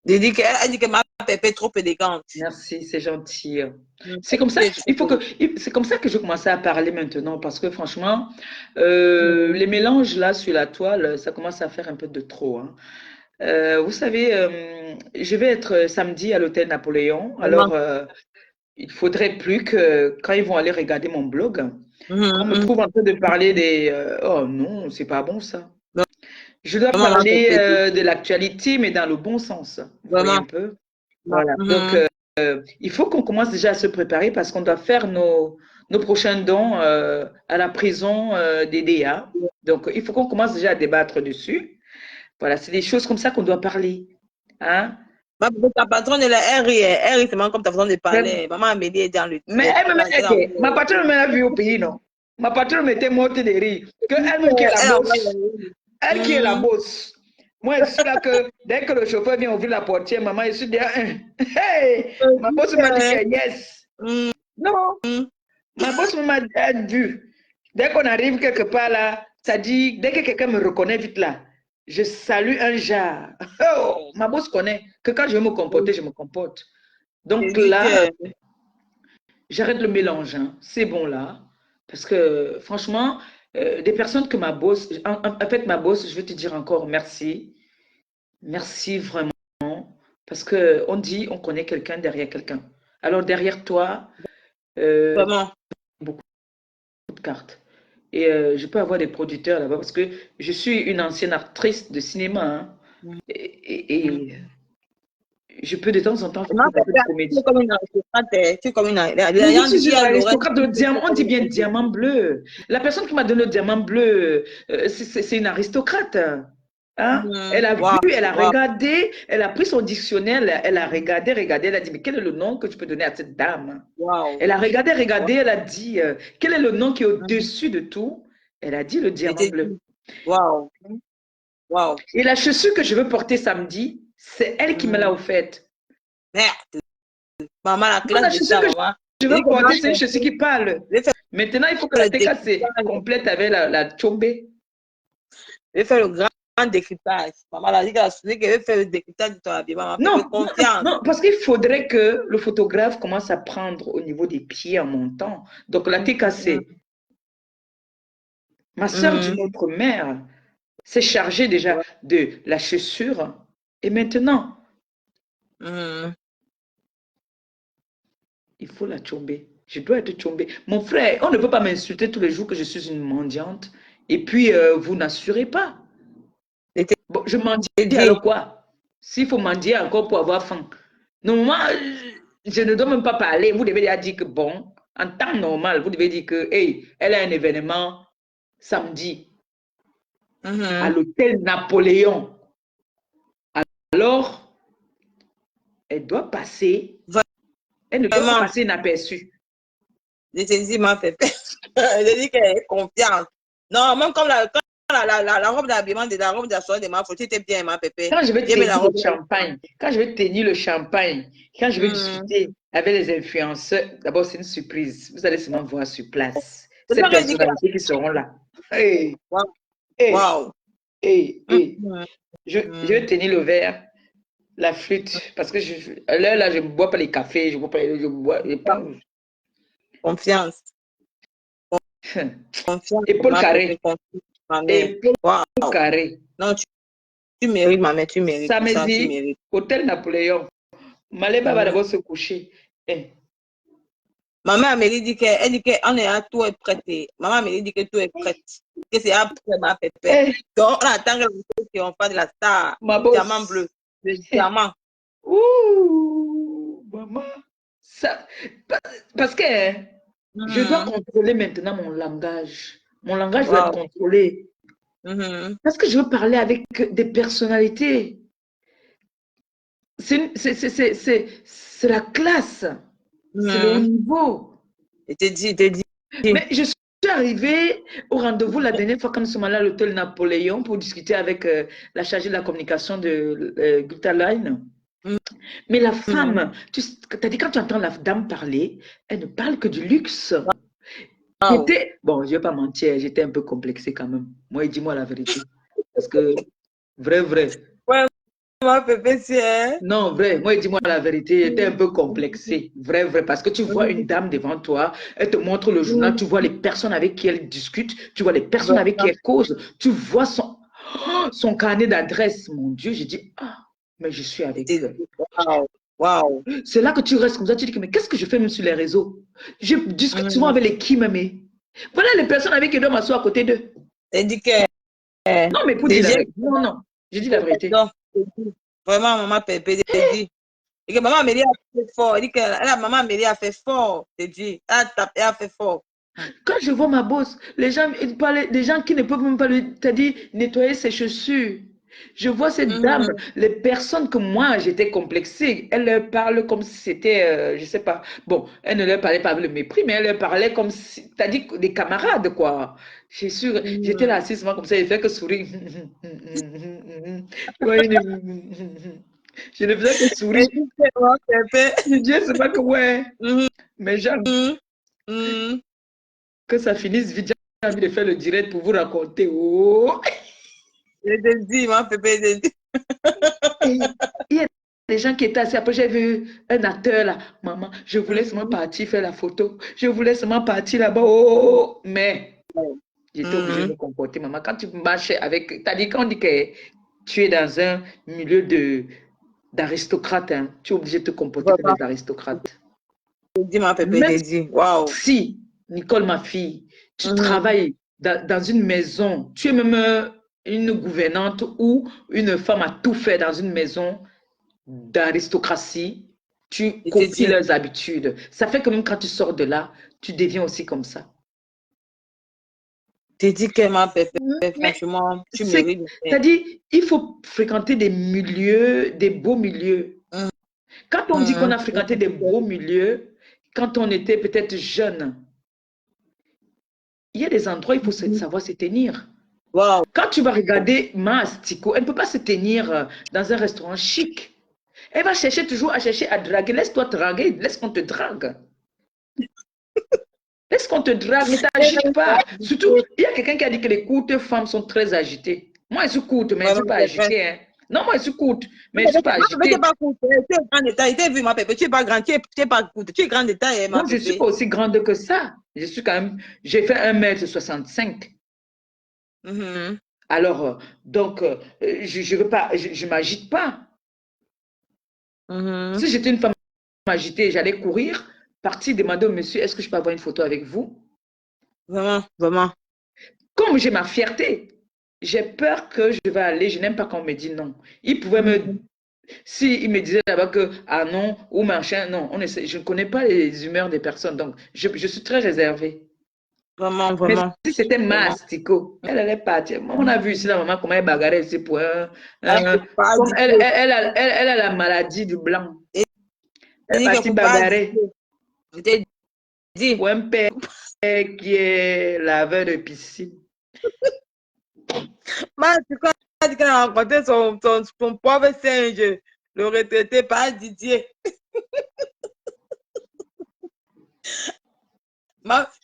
Elle dit que ma pépé est trop élégante. Merci, c'est gentil. C'est comme ça, c'est comme ça que je commençais à parler maintenant parce que franchement, les mélanges là sur la toile, ça commence à faire un peu de trop. Hein. Vous savez, je vais être samedi à l'hôtel Napoléon. Alors, il faudrait plus que quand ils vont aller regarder mon blog, on me trouve en train de parler des oh non, c'est pas bon ça. Je dois parler de l'actualité, mais dans le bon sens. Vous voyez un peu? Voilà. Donc, il faut qu'on commence déjà à se préparer parce qu'on doit faire nos prochains dons à la prison des DA. Donc, il faut qu'on commence déjà à débattre dessus. Voilà, c'est des choses comme ça qu'on doit parler. Hein? Ta patronne, elle rit, c'est comme ta façon de parler. Maman Amélie est dans le... Mais elle me met ma patronne me l'a vu au pays, non? Ma patronne m'était morte de rire. Que elle-même qui est la Elle envoie bosse. les- Elle qui est la bosse. Moi, je suis là que dès que le chauffeur vient ouvrir la portière, maman, je suis déjà. Hey! Ma bosse m'a dit que yes. Hum, Non, hum. ma bosse m'a vu. Dès qu'on arrive quelque part là, ça dit, dès que quelqu'un me reconnaît vite là, je salue un jar. Oh, ma bosse connaît que quand je veux me comporter, je me comporte. Je Donc dis là, que j'arrête le mélange, hein. C'est bon là. Parce que franchement, des personnes que ma boss, en fait, ma boss, je veux te dire encore merci. Merci vraiment. Parce qu'on dit, on connaît quelqu'un derrière quelqu'un. Alors derrière toi, vraiment. beaucoup de cartes. Et je peux avoir des producteurs là-bas parce que je suis une ancienne actrice de cinéma. Hein. Hum, hum. Et je peux de temps en temps faire Ma un peu de pépé, tu es comédie. comme une aristocrate. Tu es comme une Oui, je aristocrate. suis Dit une qu'il y a l'oreille. aristocrate de diamant. On dit bien diamant bleu. La personne qui m'a donné le diamant bleu, c'est une aristocrate. Hein? Elle a vu, Wow, elle a wow. regardé, elle a pris son dictionnaire, elle a regardé, elle a dit, mais quel est le nom que tu peux donner à cette dame? Wow. Elle a regardé, Wow. elle a dit, quel est le nom qui est au-dessus de tout? Elle a dit le Je diamant t'ai bleu. dit. Wow. Wow. Et la chaussure que je veux porter samedi, c'est elle qui me l'a offerte. Merde. Maman, la Moi, la classe de chaussure ça, que maman. je Je dis veux que maman, porter, c'est une chaussure qui parle. je vais faire Maintenant, il faut que la le TKC décryptage. complète avec la tchombe. Je vais faire le grand décryptage. Maman, elle a dit qu'elle veut faire le décryptage de ton habillement. Maman, fais Non, non, confiance. non, parce qu'il faudrait que le photographe commence à prendre au niveau des pieds en montant. Donc, la TKC, ma soeur d'une autre mère, s'est chargée déjà de la chaussure. Et maintenant, il faut la tchomber. Je dois être tchombée. Mon frère, on ne peut pas m'insulter tous les jours que je suis une mendiante. Et puis, vous n'assurez pas. Bon, je mendie alors quoi? S'il faut mendier encore pour avoir faim. Non, moi, je ne dois même pas parler. Vous devez déjà dire que bon, en temps normal, vous devez dire que, hey, elle a un événement samedi à l'hôtel Napoléon. Alors, elle doit passer, elle ne doit pas Vraiment, passer inaperçue. je t'ai dit, ma pépé. Je dis qu'elle est confiante. Non, même comme la robe d'habillement de la robe d'assurance de ma faute, c'était bien, ma pépé. Quand je vais J'ai mis la tenir robe. le champagne, quand je vais tenir le champagne, quand je vais discuter avec les influenceurs, d'abord c'est une surprise. Vous allez seulement voir sur place C'est ces ça que je dis que personnalités qui seront là. Hey, wow. hey, Wow. hey, hey. Je vais tenir le verre, la flûte, parce que là, je ne bois pas les cafés, je bois pas je bois pas. Confiance. Confiance. Épaule Ma carrée. pépé, confiance, ma mère. Épaule Wow. carrée. Non, tu mérites, ma mère, tu mérites. Ça, tu Samedi, mérites. hôtel Napoléon. Maleba va d'abord se coucher. Eh, Maman Amélie dit qu'elle dit qu'on est à tout est prêt. Maman Amélie dit que tout est prêt. Que c'est après ma pépé. eh, Donc, on attend que on parle de la star. ma Le diamant bosse. bleu. Le diamant. Ouh, maman. Ça, parce que je dois contrôler maintenant mon langage. Mon langage doit être Wow. contrôlé. Parce que je veux parler avec des personnalités. C'est la classe. C'est le haut niveau. Je te dis. Mais je suis arrivée au rendez-vous la dernière fois quand nous sommes allés à l'hôtel Napoléon pour discuter avec la chargée de la communication de Gulta Line. Mais la femme, tu as dit quand tu entends la dame parler, elle ne parle que du luxe. Wow. Bon, je ne vais pas mentir, j'étais un peu complexée quand même. Moi, dis-moi la vérité. Parce que, vrai. Ouais, ma pépé, c'est. Non, vrai, moi, dis-moi la vérité, j'étais un peu complexée. Vrai, parce que tu vois une dame devant toi, elle te montre le journal, tu vois les personnes avec qui elle discute, tu vois les personnes avec qui elle cause, tu vois son carnet d'adresse. Mon Dieu, j'ai dit, ah, mais je suis avec elle. Wow. Wow. C'est là que tu restes comme ça, tu dis, mais qu'est-ce que je fais même sur les réseaux? Je discute souvent avec les qui m'aimer. Voilà les personnes avec qui je dois m'asseoir à côté d'eux. Elle dit que. Non, mais pour dire la vérité. Non, je dis la vérité. Non, vraiment, maman Pépé, je dis. Et que maman Amélie a fait fort. Elle dit que maman Amélie a fait fort. Je dis. Elle a fait fort. Quand je vois ma bosse, les gens ils parlent, des gens qui ne peuvent même pas lui, t'as dit, nettoyer ses chaussures. Je vois cette dame, les personnes que moi j'étais complexée, elle leur parle comme si c'était, je sais pas, bon, elle ne leur parlait pas avec le mépris, mais elle leur parlait comme si, t'as dit des camarades, quoi. J'ai sûr, j'étais là assise, moi, comme ça, il fait que sourire. Ouais, je ne faisais que sourire. Et tu sais, mon pépé. Je disais, c'est pas que ouais, Mhm, mais genre, mhm. que ça finisse vite, j'ai envie de faire le direct pour vous raconter. Oh! Je te dis, mon pépé, je te dis. Et il y a des gens qui étaient assis. Après, j'ai vu un acteur là. Maman, je voulais seulement partir faire la photo. Je voulais seulement partir là-bas. Oh, mais j'étais obligée de me comporter, maman. Quand tu marchais avec. C'est-à-dire, quand on dit que tu es dans un milieu d'aristocrates, hein, tu es obligé de te comporter comme Vraiment, des aristocrates. je te dis, mon pépé, Même je te dis. Waouh. si, Nicole, ma fille, tu Mhm. travailles dans une maison, tu es même une gouvernante ou une femme a tout fait dans une maison d'aristocratie, tu Je te copies dis. leurs habitudes. Ça fait que même quand tu sors de là, tu deviens aussi comme ça. Je te dis que mon pépé, Mais franchement, tu mérites. c'est-à-dire, il faut fréquenter des milieux, des beaux milieux. Mhm. Quand on dit qu'on a fréquenté des beaux milieux, quand on était peut-être jeune, il y a des endroits où il faut savoir se tenir. Waouh. Quand tu vas regarder Mastico, elle ne peut pas se tenir dans un restaurant chic. Elle va chercher toujours à chercher à draguer. Laisse-toi draguer, laisse qu'on te drague. Laisse qu'on te drague, ne t'agite pas. Surtout, il y a quelqu'un qui a dit que les courtes femmes sont très agitées. Moi, je suis courte, mais je ne suis pas agitée. Hein. Non, moi, je suis courte, mais je ne suis pas agitée. Tu n'es pas courte, tu es grand détail. Tu as vu, ma pépé, tu n'es pas grand, tu n'es pas courte, tu es grand détail, ma Non, je ne suis pépé. pas aussi grande que ça. Je suis quand même, j'ai fait 1,65 m. Alors, donc, je veux pas, je m'agite pas. Si j'étais une femme agitée, j'allais courir, partir demander au monsieur, est-ce que je peux avoir une photo avec vous? Vraiment, vraiment. Comme j'ai ma fierté, j'ai peur que je vais aller, je n'aime pas qu'on me dise non. Il pouvait me, si il me disait là-bas que, ah non, ou machin, non, je ne connais pas les humeurs des personnes, donc je suis très réservée. Vraiment, Mais vraiment. si c'était Vraiment. Mastico, elle allait partir. On a vu ici la maman comment elle bagarrait ici pour Pas comme du elle, tout. elle a la maladie du blanc. Et Elle est il ne partie faut pas bagarrer dire. Je t'ai dit. pour un père qui est laveur de piscine. Tu as dit qu'elle a rencontré son pauvre singe, le retraité par Didier.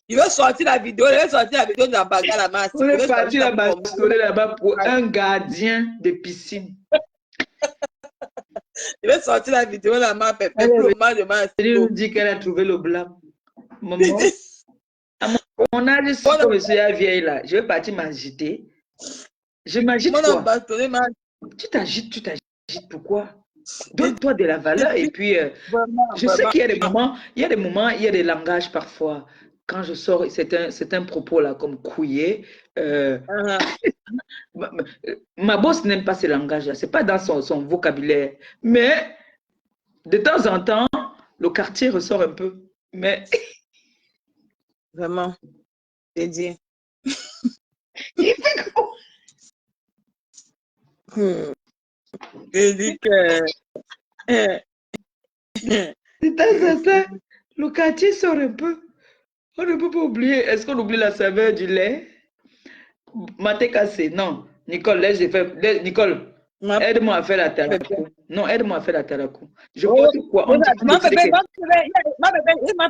Il veut sortir la vidéo, de la bagarre à la masse. On est parti la bastonner là-bas pour un gardien de piscine. Il veut sortir la vidéo la masse, pour le mal de masse. Elle nous dit qu'elle a trouvé le blanc. Maman, à mon âge, si comme je suis vieille là, je vais partir m'agiter. Je m'agite quoi? Tu t'agites pourquoi? Donne-toi de la valeur et puis je sais qu'il y a des moments, il y a des langages parfois. Quand je sors, c'est un propos là comme couillé. Ma boss n'aime pas ce langage-là, c'est pas dans son vocabulaire. Mais de temps en temps, le quartier ressort un peu. Mais vraiment, j'ai dit. il fait quoi? J'ai dit que. De temps en temps, le quartier sort un peu. On ne peut pas oublier. Est-ce qu'on oublie la saveur du lait? Maté cassé, non. Nicole, Nicole, aide-moi à faire la tarakou. Non, aide-moi à faire la tarakou. Je porte quoi? On dit il m'a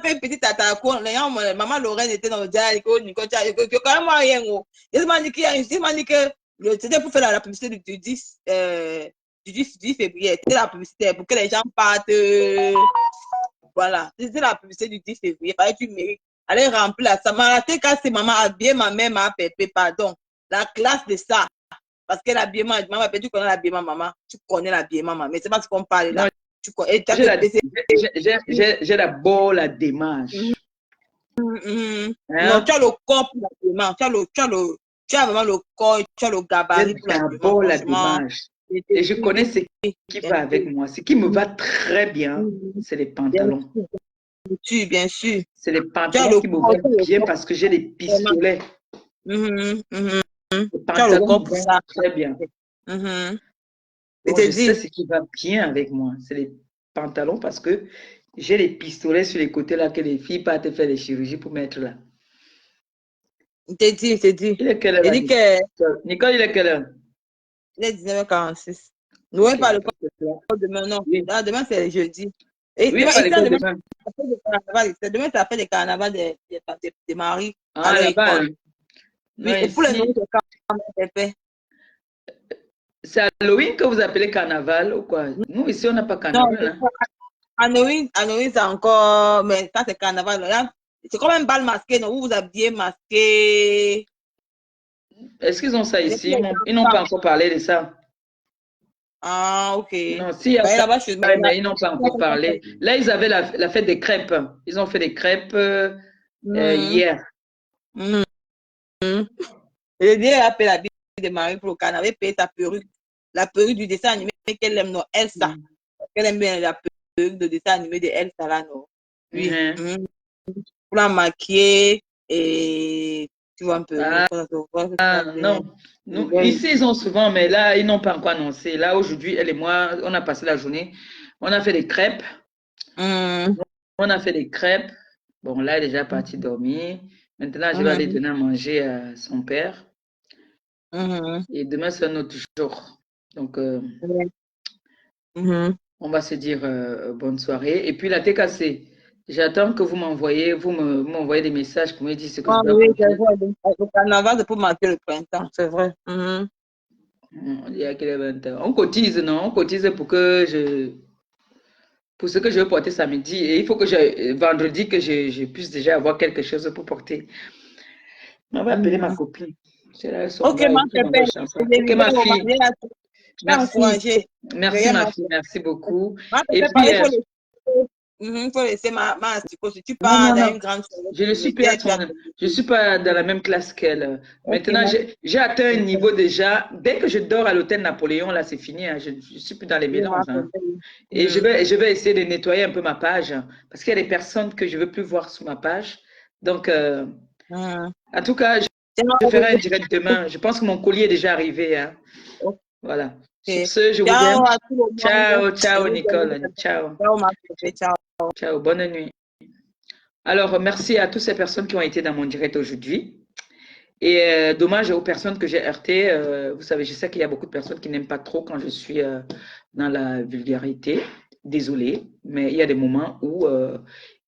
fait une petite tarakou. Maman Lorraine était dans le dialogue. Nicole, quand même rien. Il m'a dit que c'était pour faire la publicité du 10 février. C'était la publicité pour que les gens partent. Voilà, c'était la publicité du 10 février. Fallait que tu mérites. Allez remplir ça. C'est maman habillée ma mère, ma pépé, pardon. La classe de ça. Parce que l'habillement, maman, tu connais l'habillement, maman. Tu connais l'habillement, maman. Mais c'est pas ce qu'on parle là. J'ai d'abord la démarche. Non, tu as le corps pour l'habillement. Tu as vraiment le corps, tu as le gabarit pour l'habillement. D'abord la démarche. Et je connais ce qui va avec moi. Ce qui me va très bien, c'est les pantalons. Bien sûr. C'est les pantalons qui me vont bien parce que j'ai des pistolets. Les pantalons vont très bien. Mhm. Je Donc, te je sais dis, ce qui va bien avec moi. C'est les pantalons parce que j'ai les pistolets sur les côtés là que les filles partent faire les chirurgies pour mettre là. je te dis, je te dis. Il est quelle heure Il là, dit que Nicole, il est quelle heure? il est 19h46. Nous Ok, n'avons pas le parce que là- code demain, non. oui. Non, demain, c'est jeudi. Et Oui, demain, on va à et ça, l'école demain, demain. ça fait le carnaval. Demain, ça fait le carnaval des maris à Ah, leur là-bas, école. hein. Non, Oui, et pour les nouveaux, ici, c'est quand même épais. c'est Halloween que vous appelez carnaval ou quoi? Nous, ici, on n'a pas Non, carnaval, hein. Halloween, c'est encore, mais ça, c'est carnaval. Là, c'est comme un bal masqué, non? Vous vous habillez masqué. Est-ce qu'ils ont ça Et puis, ici? les Ils n'ont enfants. pas encore parlé de ça. Ah, ok. Non, s'il y a Ben, ça, là-bas, je suis. ouais, mais ils n'ont pas encore parlé. Là, ils avaient la fête des crêpes. Ils ont fait des crêpes Mhm, hier. mhm. Je dis, elle a payé la vie de Marie pour le carnaval, elle paye ta perruque. La perruque du dessin animé qu'elle aime, non, Elsa. Mhm. Elle aime bien la perruque de dessin animé de Elsa, là, non. Oui. Mhm. Mhm. Pour la maquiller et tu vois un peu. Oui, Ah, ça se voit, ça, non. Ici, ils ont souvent, mais là, ils n'ont pas encore annoncé. Là, aujourd'hui, elle et moi, on a passé la journée. On a fait des crêpes. Mhm, On a fait des crêpes. Bon, là, elle est déjà partie dormir. Maintenant, je vais aller mhm, donner à manger à son père. mhm, Et demain, c'est un autre jour. Donc, mhm. on va se dire bonne soirée. Et puis, la TKC, j'attends que vous m'envoyez, m'envoyez des messages pour me dire ce que Ah je dois oui, c'est manger. vrai. Le carnaval, c'est pour marquer le printemps, c'est vrai. Mhm. Il y a quel event? On cotise, non? On cotise pour ce que je veux porter samedi. Et il faut que vendredi, que je puisse déjà avoir quelque chose pour porter. On va appeler ma Mhm. copine. C'est là son Ok, gars ma et puis on va pépère, échanger. je Ok, vais ma au fille. mariage, tu as Merci. encouragé. Merci, Veuillez ma ma fille. Merci beaucoup. Ma Et pépère, puis, il faut laisser ma asticot. Si tu non, pars non, dans non. une grande soirée, Je ne suis plus tu as je suis pas dans la même classe qu'elle. ok, Maintenant, ma j'ai atteint un pépère. niveau déjà. Dès que je dors à l'hôtel Napoléon, là, c'est fini, hein. Je ne suis plus dans les Oui, ma mélanges, hein. pépère. Et Mhm. je vais essayer de nettoyer un peu ma page, hein, parce qu'il y a des personnes que je veux plus voir sur ma page. Donc, Mhm. en tout cas, Sinon, je ferai un direct demain. Je pense que mon colis est déjà arrivé, hein. ok. Voilà. Sur ce, je vous Ciao aime. à tout le monde. Ciao, Je ciao, vous aime. Nicole. Ciao. Ciao, ma pépère. Ciao. Ciao. Bonne nuit. Alors, merci à toutes ces personnes qui ont été dans mon direct aujourd'hui. Et dommage aux personnes que j'ai heurtées. Vous savez, je sais qu'il y a beaucoup de personnes qui n'aiment pas trop quand je suis dans la vulgarité. Désolée, mais il y a des moments où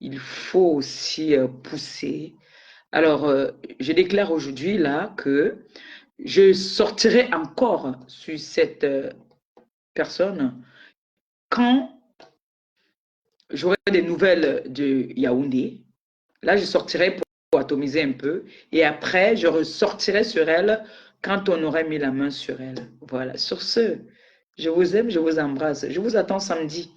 il faut aussi pousser. Alors, je déclare aujourd'hui là que je sortirai encore sur cette personne quand j'aurai des nouvelles de Yaoundé. Là, je sortirai pour atomiser un peu. Et après, je ressortirai sur elle quand on aurait mis la main sur elle. Voilà. Sur ce, je vous aime, je vous embrasse. Je vous attends samedi.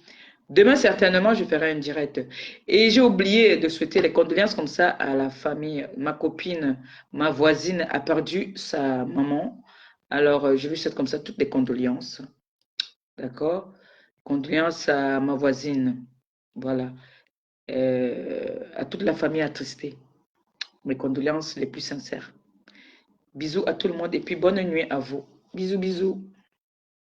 Demain, certainement, je ferai un direct. Et j'ai oublié de souhaiter les condoléances comme ça à la famille. Ma copine, ma voisine a perdu sa maman. Alors, je lui souhaite comme ça toutes les condoléances. D'accord? Condoléances à ma voisine. Voilà. À toute la famille attristée. Mes condoléances les plus sincères. Bisous à tout le monde et puis bonne nuit à vous. Bisous, bisous.